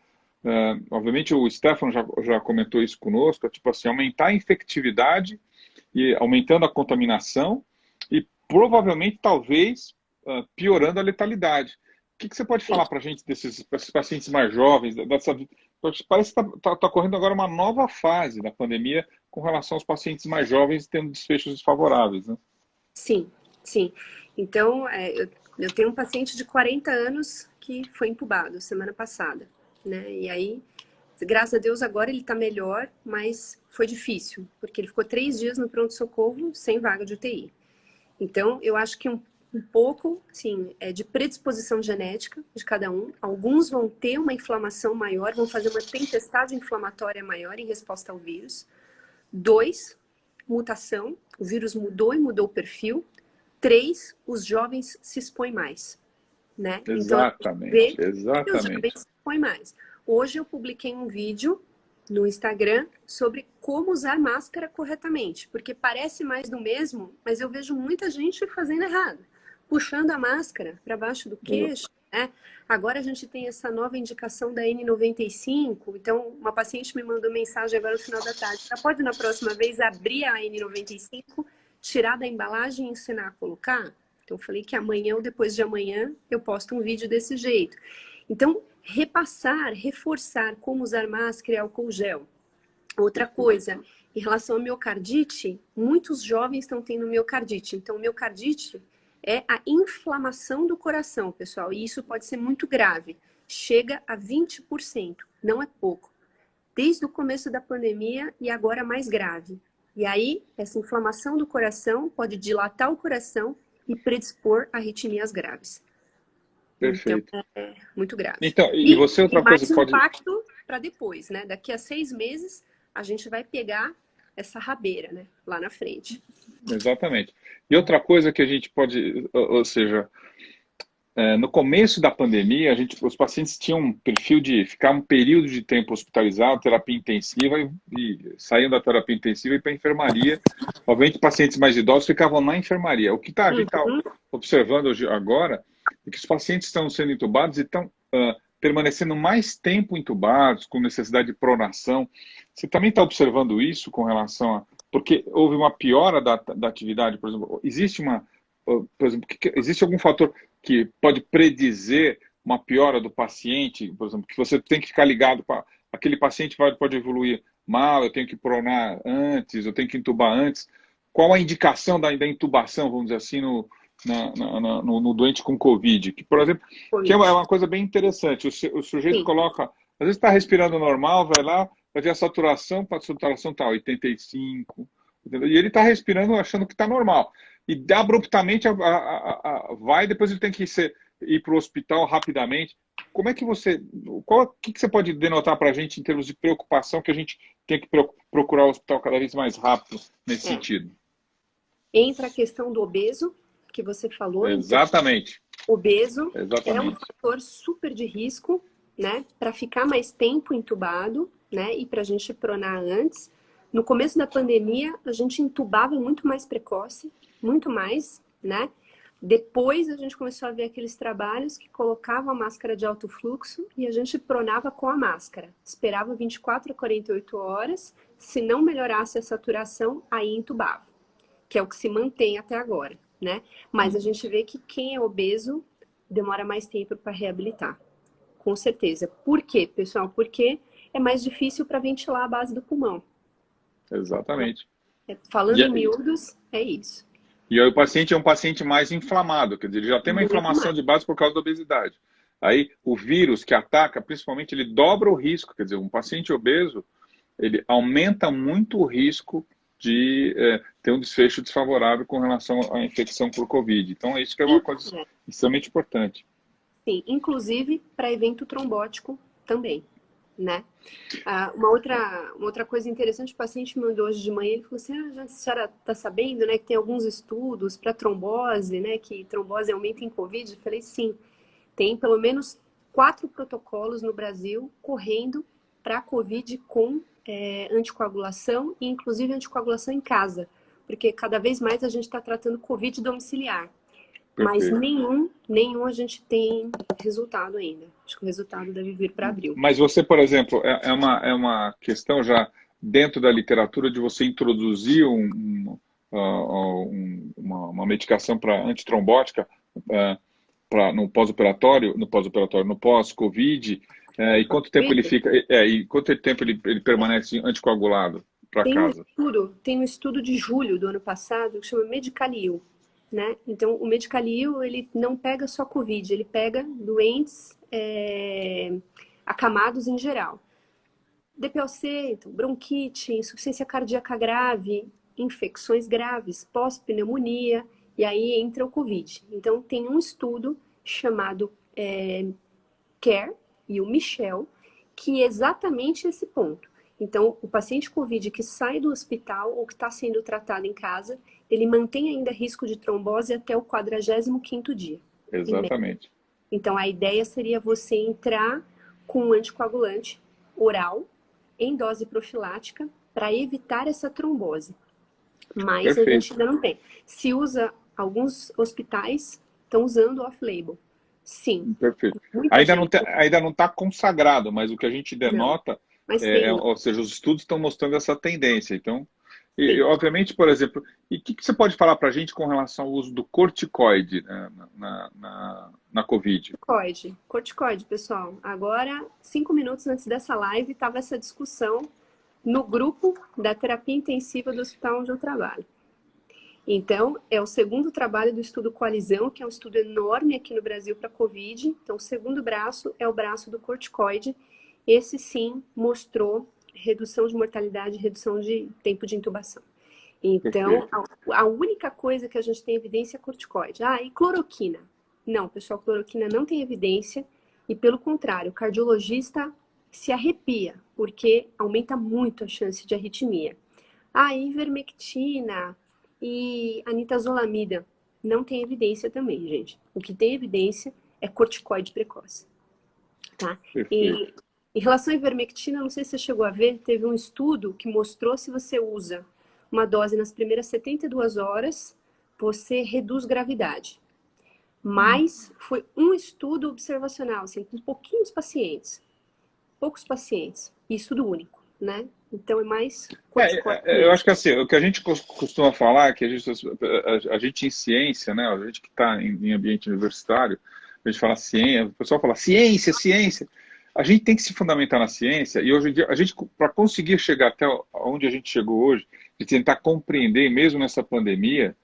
Speaker 1: Obviamente, o Stefano já comentou isso conosco, tipo assim, aumentar a infectividade e aumentando a contaminação e provavelmente, talvez, piorando a letalidade. O que você pode
Speaker 2: Sim.
Speaker 1: falar para a gente desses pacientes mais jovens? Parece que está ocorrendo agora uma nova fase da pandemia com relação aos pacientes mais jovens tendo desfechos desfavoráveis, né?
Speaker 2: Sim, sim. Então, eu tenho um paciente de 40 anos que foi entubado semana passada, né? E aí, graças a Deus, agora ele tá melhor, mas foi difícil, porque ele ficou 3 dias no pronto-socorro sem vaga de UTI. Então, eu acho que um pouco, sim, é de predisposição genética de cada um. Alguns vão ter uma inflamação maior, vão fazer uma tempestade inflamatória maior em resposta ao vírus. 2, mutação, o vírus mudou e mudou o perfil. 3, os jovens se expõem mais, né? Então, a gente vê
Speaker 1: Exatamente,
Speaker 2: que os jovens
Speaker 1: exatamente.
Speaker 2: se expõem mais. Hoje eu publiquei um vídeo no Instagram sobre como usar máscara corretamente, porque parece mais do mesmo, mas eu vejo muita gente fazendo errado, puxando a máscara para baixo do queixo, né? Agora a gente tem essa nova indicação da N95, então uma paciente me mandou mensagem agora no final da tarde, já pode na próxima vez abrir a N95, tirar da embalagem e ensinar a colocar? Então, eu falei que amanhã ou depois de amanhã eu posto um vídeo desse jeito. Então, repassar, reforçar como usar máscara e álcool gel. Outra coisa, em relação à miocardite, muitos jovens estão tendo miocardite. Então, miocardite é a inflamação do coração, pessoal, e isso pode ser muito grave. Chega a 20%, não é pouco. Desde o começo da pandemia e agora mais grave. E aí, essa inflamação do coração pode dilatar o coração e predispor a arritmias graves. Então,
Speaker 1: Perfeito.
Speaker 2: é muito grave.
Speaker 1: Então, e
Speaker 2: E
Speaker 1: você, outra coisa
Speaker 2: mais
Speaker 1: que pode.
Speaker 2: impacto para depois, né? Daqui a 6 meses, a gente vai pegar essa rabeira, né? Lá na frente.
Speaker 1: Exatamente. E outra coisa que a gente pode, ou seja, no começo da pandemia, os pacientes tinham um perfil de ficar um período de tempo hospitalizado, terapia intensiva, e saíam da terapia intensiva e para a enfermaria. Obviamente, pacientes mais idosos ficavam na enfermaria. O que a gente está
Speaker 2: Uhum.
Speaker 1: observando hoje, agora é que os pacientes estão sendo entubados e estão permanecendo mais tempo entubados, com necessidade de pronação. Você também está observando isso com relação a... Porque houve uma piora da atividade, por exemplo. Por exemplo, existe algum fator que pode predizer uma piora do paciente, por exemplo, que você tem que ficar ligado para aquele paciente pode evoluir mal, eu tenho que pronar antes, eu tenho que entubar antes. Qual a indicação da intubação, vamos dizer assim, no doente com Covid? Que, por exemplo, que é
Speaker 2: Covid.
Speaker 1: uma coisa bem interessante. O sujeito
Speaker 2: Sim.
Speaker 1: coloca, às vezes está respirando normal, vai lá, vai ver a saturação está 85, entendeu? E ele está respirando achando que está normal. E abruptamente vai, depois ele tem que ir para o hospital rapidamente. Como é que você. O que você pode denotar para a gente em termos de preocupação que a gente tem que procurar o hospital cada vez mais rápido nesse
Speaker 2: É.
Speaker 1: sentido?
Speaker 2: Entra a questão do obeso, que você falou. Então,
Speaker 1: Exatamente.
Speaker 2: obeso é um
Speaker 1: Exatamente.
Speaker 2: fator super de risco, né? Para ficar mais tempo entubado, né? E para a gente pronar antes. No começo da pandemia, a gente entubava muito mais precoce, muito mais, né? Depois a gente começou a ver aqueles trabalhos que colocavam a máscara de alto fluxo e a gente pronava com a máscara. Esperava 24 a 48 horas, se não melhorasse a saturação, aí entubava. que é o que se mantém até agora, né? Mas a gente vê que quem é obeso demora mais tempo para reabilitar, com certeza. Por quê, pessoal? Porque é mais difícil para ventilar a base do pulmão.
Speaker 1: Exatamente.
Speaker 2: Falando em miúdos, é isso.
Speaker 1: E aí o paciente é um paciente mais inflamado, quer dizer, ele já tem uma
Speaker 2: Muito
Speaker 1: inflamação
Speaker 2: mais.
Speaker 1: de base por causa da obesidade. Aí o vírus que ataca, principalmente, ele dobra o risco, quer dizer, um paciente obeso, ele aumenta muito o risco de ter um desfecho desfavorável com relação à infecção por Covid. Então, isso que é uma coisa extremamente importante.
Speaker 2: Sim, inclusive para evento trombótico também, né? Uma outra coisa interessante, o paciente me mandou hoje de manhã, ele falou assim, a senhora está sabendo, né, que tem alguns estudos para trombose, né, que trombose aumenta em Covid? Eu falei, sim, tem pelo menos 4 protocolos no Brasil correndo para Covid com anticoagulação e inclusive anticoagulação em casa, porque cada vez mais a gente está tratando Covid domiciliar. Mas
Speaker 1: Perfeito.
Speaker 2: nenhum a gente tem resultado ainda. Acho que o resultado deve vir para abril.
Speaker 1: Mas você, por exemplo, é uma questão já dentro da literatura de você introduzir uma medicação para antitrombótica no pós-operatório, no pós-Covid, e quanto tempo ele fica, e quanto tempo ele permanece anticoagulado para casa?
Speaker 2: Tem um estudo de julho do ano passado que chama Medicalil, né? Então, o Medicalil, ele não pega só Covid, ele pega doentes acamados em geral. DPLC, então, bronquite, insuficiência cardíaca grave, infecções graves, pós-pneumonia, e aí entra o Covid. Então, tem um estudo chamado CARE e o Michel, que é exatamente esse ponto. Então, o paciente COVID que sai do hospital ou que está sendo tratado em casa, ele mantém ainda risco de trombose até o 45º dia.
Speaker 1: Exatamente.
Speaker 2: Então, a ideia seria você entrar com um anticoagulante oral em dose profilática para evitar essa trombose. Mas
Speaker 1: Perfeito.
Speaker 2: a gente ainda não tem. Se usa, alguns hospitais estão usando off-label. Sim.
Speaker 1: Perfeito. Ainda não está consagrado, mas o que a gente denota, ou seja, os estudos estão mostrando essa tendência. Então, e, obviamente, por exemplo, e o que você pode falar para a gente com relação ao uso do corticoide, né, na Covid?
Speaker 2: Corticoide, pessoal. Agora, 5 minutos antes dessa live, estava essa discussão no grupo da terapia intensiva do hospital onde eu trabalho. Então, é o segundo trabalho do estudo Coalizão, que é um estudo enorme aqui no Brasil para Covid. Então, o segundo braço é o braço do corticoide. Esse sim mostrou redução de mortalidade, redução de tempo de intubação. Então, a única coisa que a gente tem evidência é corticoide. E cloroquina? Não, pessoal, cloroquina não tem evidência. E pelo contrário, o cardiologista se arrepia, porque aumenta muito a chance de arritmia. Ivermectina e anitazolamida não tem evidência também, gente. O que tem evidência é corticoide precoce. Tá? E em relação à ivermectina, não sei se você chegou a ver, teve um estudo que mostrou se você usa uma dose nas primeiras 72 horas, você reduz gravidade. Mas foi um estudo observacional, assim, com poucos pacientes, e estudo único, né? Então é mais corticoide.
Speaker 1: Eu acho que assim, o que a gente costuma falar é que a gente em ciência, né, a gente que está em ambiente universitário, a gente fala ciência, o pessoal fala ciência, ciência. A gente tem que se fundamentar na ciência e hoje em dia, a gente, para conseguir chegar até onde a gente chegou hoje, de tentar compreender, mesmo nessa pandemia,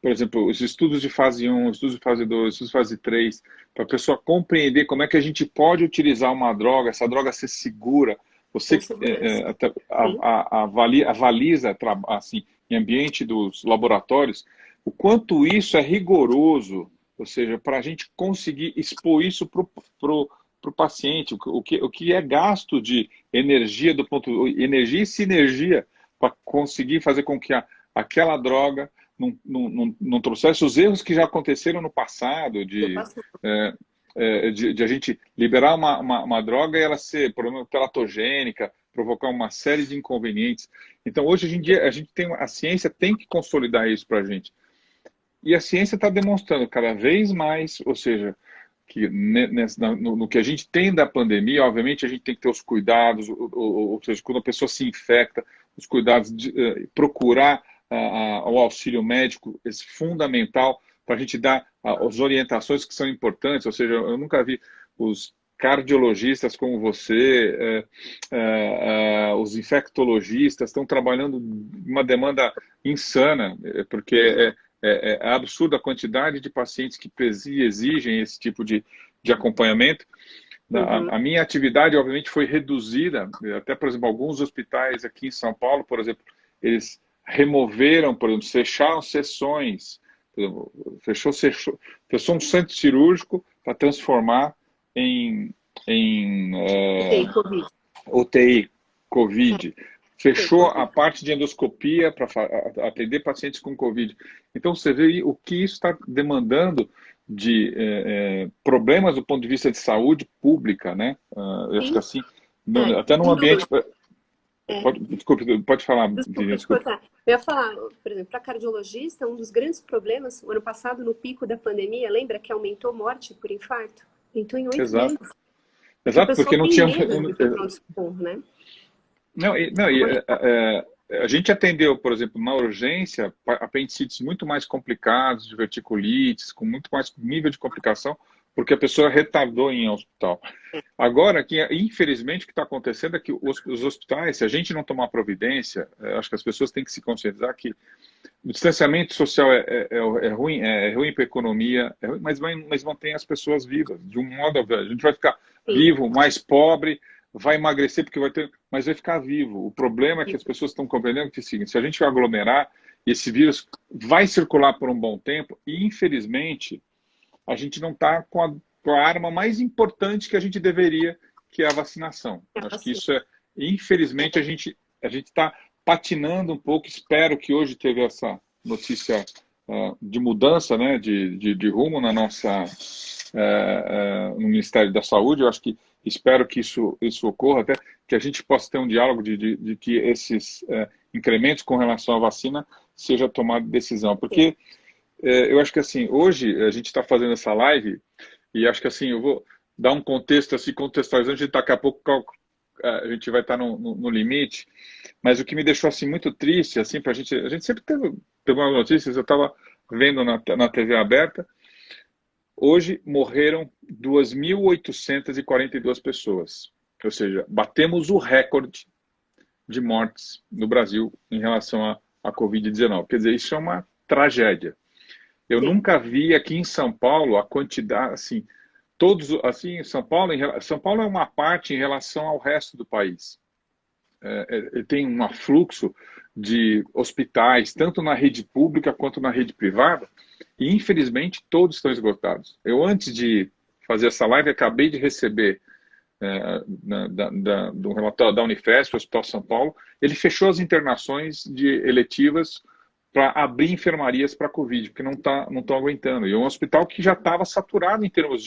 Speaker 1: por exemplo, os estudos de fase 1, estudos de fase 2, estudos de fase 3, para a pessoa compreender como é que a gente pode utilizar uma droga, essa droga ser segura, você avaliza assim, em ambiente dos laboratórios, o quanto isso é rigoroso, ou seja, para a gente conseguir expor isso para o paciente, o que é gasto de energia, energia e sinergia, para conseguir fazer com que aquela droga não trouxesse os erros que já aconteceram no passado, de a gente liberar uma droga e ela ser, por exemplo, teratogênica, provocar uma série de inconvenientes. Então, hoje em dia, a ciência tem que consolidar isso para a gente. E a ciência está demonstrando cada vez mais, ou seja, que no que a gente tem da pandemia, obviamente a gente tem que ter os cuidados, ou seja, quando a pessoa se infecta, os cuidados de procurar ao auxílio médico, esse fundamental para a gente dar as orientações que são importantes, ou seja, eu nunca vi os cardiologistas como você, os infectologistas estão trabalhando uma demanda insana, porque é absurda a quantidade de pacientes que exigem esse tipo de acompanhamento. A minha atividade, obviamente, foi reduzida, até, por exemplo, alguns hospitais aqui em São Paulo, por exemplo, eles removeram, por exemplo, fecharam sessões, por exemplo, fechou um centro cirúrgico para transformar em
Speaker 2: UTI Covid.
Speaker 1: UTI Covid. Fechou a parte de endoscopia para atender pacientes com Covid. Então, você vê o que isso está demandando de problemas do ponto de vista de saúde pública, né? Eu acho que assim, até num ambiente... Desculpe, pode falar.
Speaker 2: Desculpa. Eu ia falar, por exemplo, para cardiologista, um dos grandes problemas, o ano passado, no pico da pandemia, lembra que aumentou morte por infarto? Aumentou em 8
Speaker 1: Exato.
Speaker 2: vezes.
Speaker 1: Exato, porque não tinha...
Speaker 2: né?
Speaker 1: A gente atendeu, por exemplo, na urgência, apendicites muito mais complicados, diverticulites, com muito mais nível de complicação, porque a pessoa retardou em hospital. Agora, infelizmente, o que está acontecendo é que os hospitais, se a gente não tomar providência, acho que as pessoas têm que se conscientizar que o distanciamento social é ruim para a economia, mas mantém as pessoas vivas, de um modo ou de outro. A gente vai ficar vivo, mais pobre, vai emagrecer porque vai ter, mas vai ficar vivo. O problema é que as pessoas estão compreendendo que é o seguinte: se a gente vai aglomerar, esse vírus vai circular por um bom tempo e, infelizmente, a gente não está com a arma mais importante que a gente deveria, que é a vacinação. Acho que isso infelizmente, a gente está patinando um pouco. Espero que hoje teve essa notícia de mudança, né, de rumo na nossa, no Ministério da Saúde. Eu acho que espero que isso ocorra, até que a gente possa ter um diálogo de que esses incrementos com relação à vacina seja tomada decisão. Porque eu acho que assim, hoje a gente está fazendo essa live e acho que assim, eu vou dar um contexto, assim, contextualizando, daqui a pouco a gente vai estar no limite, mas o que me deixou assim muito triste, assim, a gente sempre teve umas notícias, eu estava vendo na TV aberta, hoje morreram 2.842 pessoas, ou seja, batemos o recorde de mortes no Brasil em relação à Covid-19. Quer dizer, isso é uma tragédia. Eu nunca vi aqui em São Paulo a quantidade, assim, São Paulo é uma parte em relação ao resto do país. Tem um afluxo de hospitais, tanto na rede pública quanto na rede privada, e infelizmente todos estão esgotados. Eu, antes de fazer essa live, acabei de receber do relatório da Unifesp, o Hospital São Paulo. Ele fechou as internações eletivas para abrir enfermarias para Covid, porque não estão aguentando. E é um hospital que já estava saturado em termos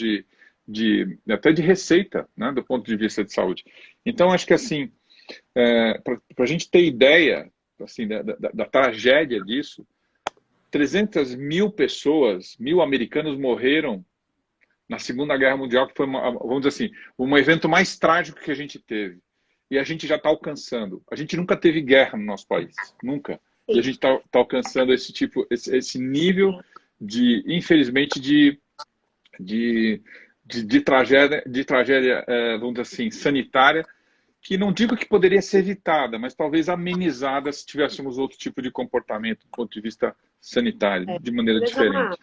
Speaker 1: até de receita, né, do ponto de vista de saúde. Então, acho que assim, para a gente ter ideia assim, da tragédia disso, 300 mil pessoas, 1.000 americanos morreram na Segunda Guerra Mundial, que foi, vamos dizer assim, um evento mais trágico que a gente teve. E a gente já está alcançando. A gente nunca teve guerra no nosso país, nunca. E a gente está alcançando esse nível infelizmente, de tragédia, vamos dizer assim, sanitária, que não digo que poderia ser evitada, mas talvez amenizada se tivéssemos outro tipo de comportamento do ponto de vista sanitário, de maneira diferente.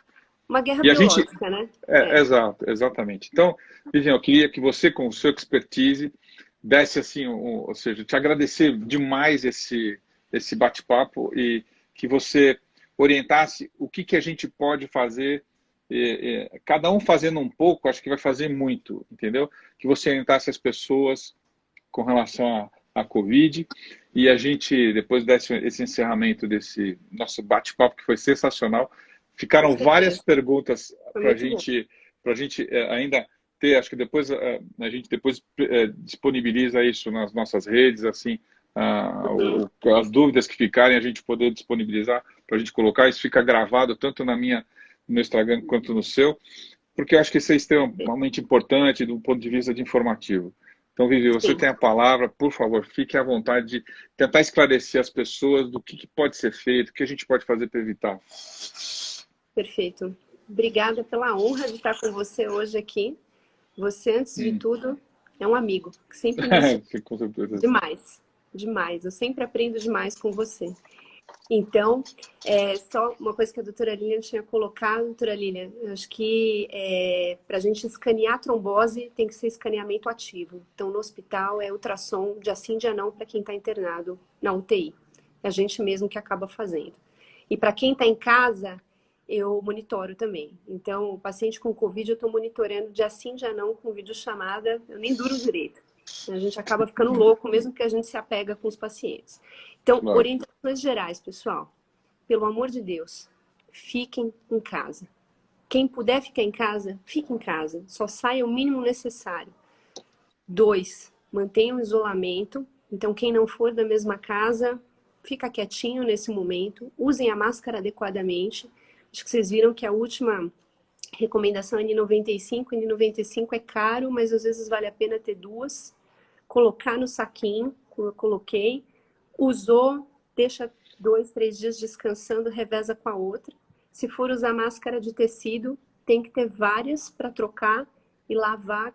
Speaker 2: Uma guerra biológica, né?
Speaker 1: Exato, exatamente. Então, Viviane, eu queria que você, com o seu expertise, desse assim, ou seja, te agradecer demais esse bate-papo e que você orientasse o que a gente pode fazer, cada um fazendo um pouco, acho que vai fazer muito, entendeu? Que você orientasse as pessoas com relação à Covid e a gente, depois desse encerramento desse nosso bate-papo, que foi sensacional, ficaram várias perguntas para a gente ainda ter, acho que depois a gente disponibiliza isso nas nossas redes, assim, as dúvidas que ficarem, a gente poder disponibilizar para a gente colocar. Isso fica gravado tanto no meu Instagram quanto no seu, porque eu acho que isso é extremamente importante do ponto de vista de informativo.
Speaker 3: Então, Vivi, você
Speaker 2: Sim,
Speaker 3: tem a palavra, por favor, fique à vontade de tentar esclarecer as pessoas do que pode ser feito, o que a gente pode fazer para evitar.
Speaker 2: perfeito. Obrigada pela honra de estar com você hoje aqui. Você, antes de tudo, é um amigo, que sempre me ensinou
Speaker 3: Com certeza.
Speaker 2: demais, demais. Eu sempre aprendo demais com você. Então, só uma coisa que a doutora Lilian tinha colocado, doutora Lilian, eu acho que para a gente escanear a trombose tem que ser escaneamento ativo. Então, no hospital é ultrassom dia sim, dia não para quem está internado na UTI. É a gente mesmo que acaba fazendo. E para quem está em casa, eu monitoro também. Então, o paciente com Covid eu estou monitorando dia sim, dia não, com videochamada, eu nem duro direito. A gente acaba ficando louco, mesmo que a gente se apega com os pacientes. Então,
Speaker 3: Claro.
Speaker 2: orientações gerais, pessoal. Pelo amor de Deus, fiquem em casa. Quem puder ficar em casa, fique em casa. Só saia o mínimo necessário. 2, mantenham o isolamento. Então, quem não for da mesma casa, fica quietinho nesse momento. Usem a máscara adequadamente. Acho que vocês viram que a última recomendação é N95. N95 é caro, mas às vezes vale a pena ter 2. Colocar no saquinho, como eu coloquei. Usou, deixa 2, 3 dias descansando, reveza com a outra. Se for usar máscara de tecido, tem que ter várias para trocar e lavar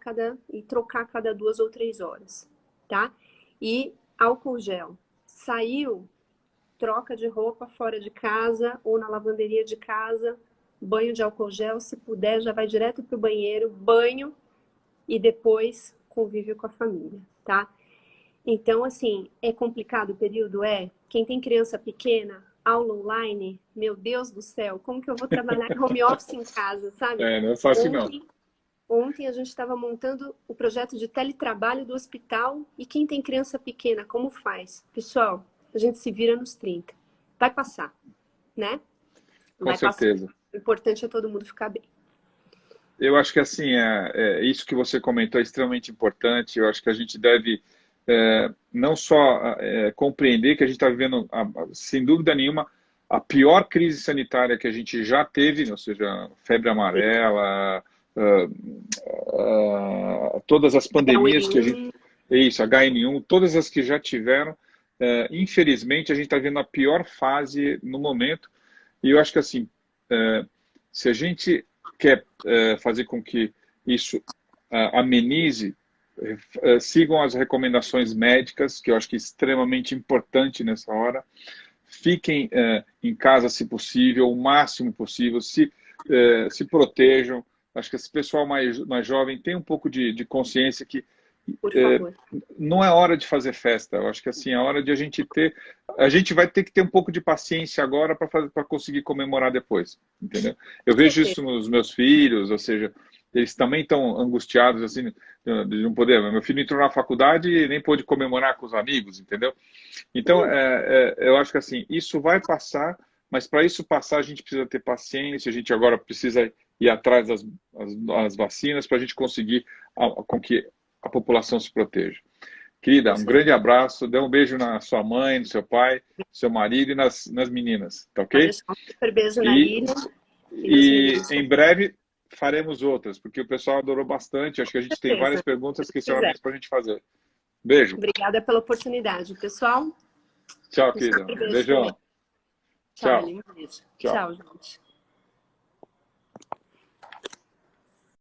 Speaker 2: e trocar cada 2 ou 3 horas, tá? E álcool gel. Saiu, troca de roupa fora de casa ou na lavanderia de casa, banho de álcool gel, se puder, já vai direto pro banheiro, banho e depois convívio com a família, tá? Então, assim, é complicado o período? Quem tem criança pequena, aula online, meu Deus do céu, como que eu vou trabalhar em home office em casa, sabe?
Speaker 3: Não é fácil não.
Speaker 2: Ontem a gente estava montando o projeto de teletrabalho do hospital e quem tem criança pequena, como faz? Pessoal, a gente se vira nos 30. Vai passar, né?
Speaker 3: Com certeza.
Speaker 2: Passar. O importante é todo mundo ficar bem.
Speaker 3: Eu acho que assim, isso que você comentou é extremamente importante. Eu acho que a gente deve não só compreender que a gente está vivendo, sem dúvida nenhuma, a pior crise sanitária que a gente já teve, ou seja, febre amarela, todas as pandemias que a gente... Isso, HN1, todas as que já tiveram. Infelizmente, a gente está vendo a pior fase no momento. E eu acho que assim, se a gente quer fazer com que isso amenize, sigam as recomendações médicas, que eu acho que é extremamente importante nessa hora. Fiquem em casa, se possível, o máximo possível, se protejam. Acho que esse pessoal mais jovem tem um pouco de consciência que
Speaker 2: Por favor.
Speaker 3: não é hora de fazer festa. Eu acho que assim, é hora de a gente ter... A gente vai ter que ter um pouco de paciência agora para conseguir comemorar depois, entendeu? Eu vejo isso nos meus filhos, ou seja, eles também estão angustiados, assim, de não poder... Meu filho entrou na faculdade e nem pôde comemorar com os amigos, entendeu? Então, eu acho que assim, isso vai passar, mas para isso passar a gente precisa ter paciência, a gente agora precisa ir atrás das vacinas para a gente conseguir com que a população se proteja. Querida, um grande abraço, dê um beijo na sua mãe, no seu pai, no seu marido e nas meninas, tá ok?
Speaker 2: Um super beijo na Lilian.
Speaker 3: E em breve faremos outras, porque o pessoal adorou bastante, acho que a gente tem várias perguntas, questionamentos para a gente fazer. Beijo.
Speaker 2: Obrigada pela oportunidade, pessoal.
Speaker 3: Tchau, querida. Beijão.
Speaker 2: Tchau. Tchau, gente.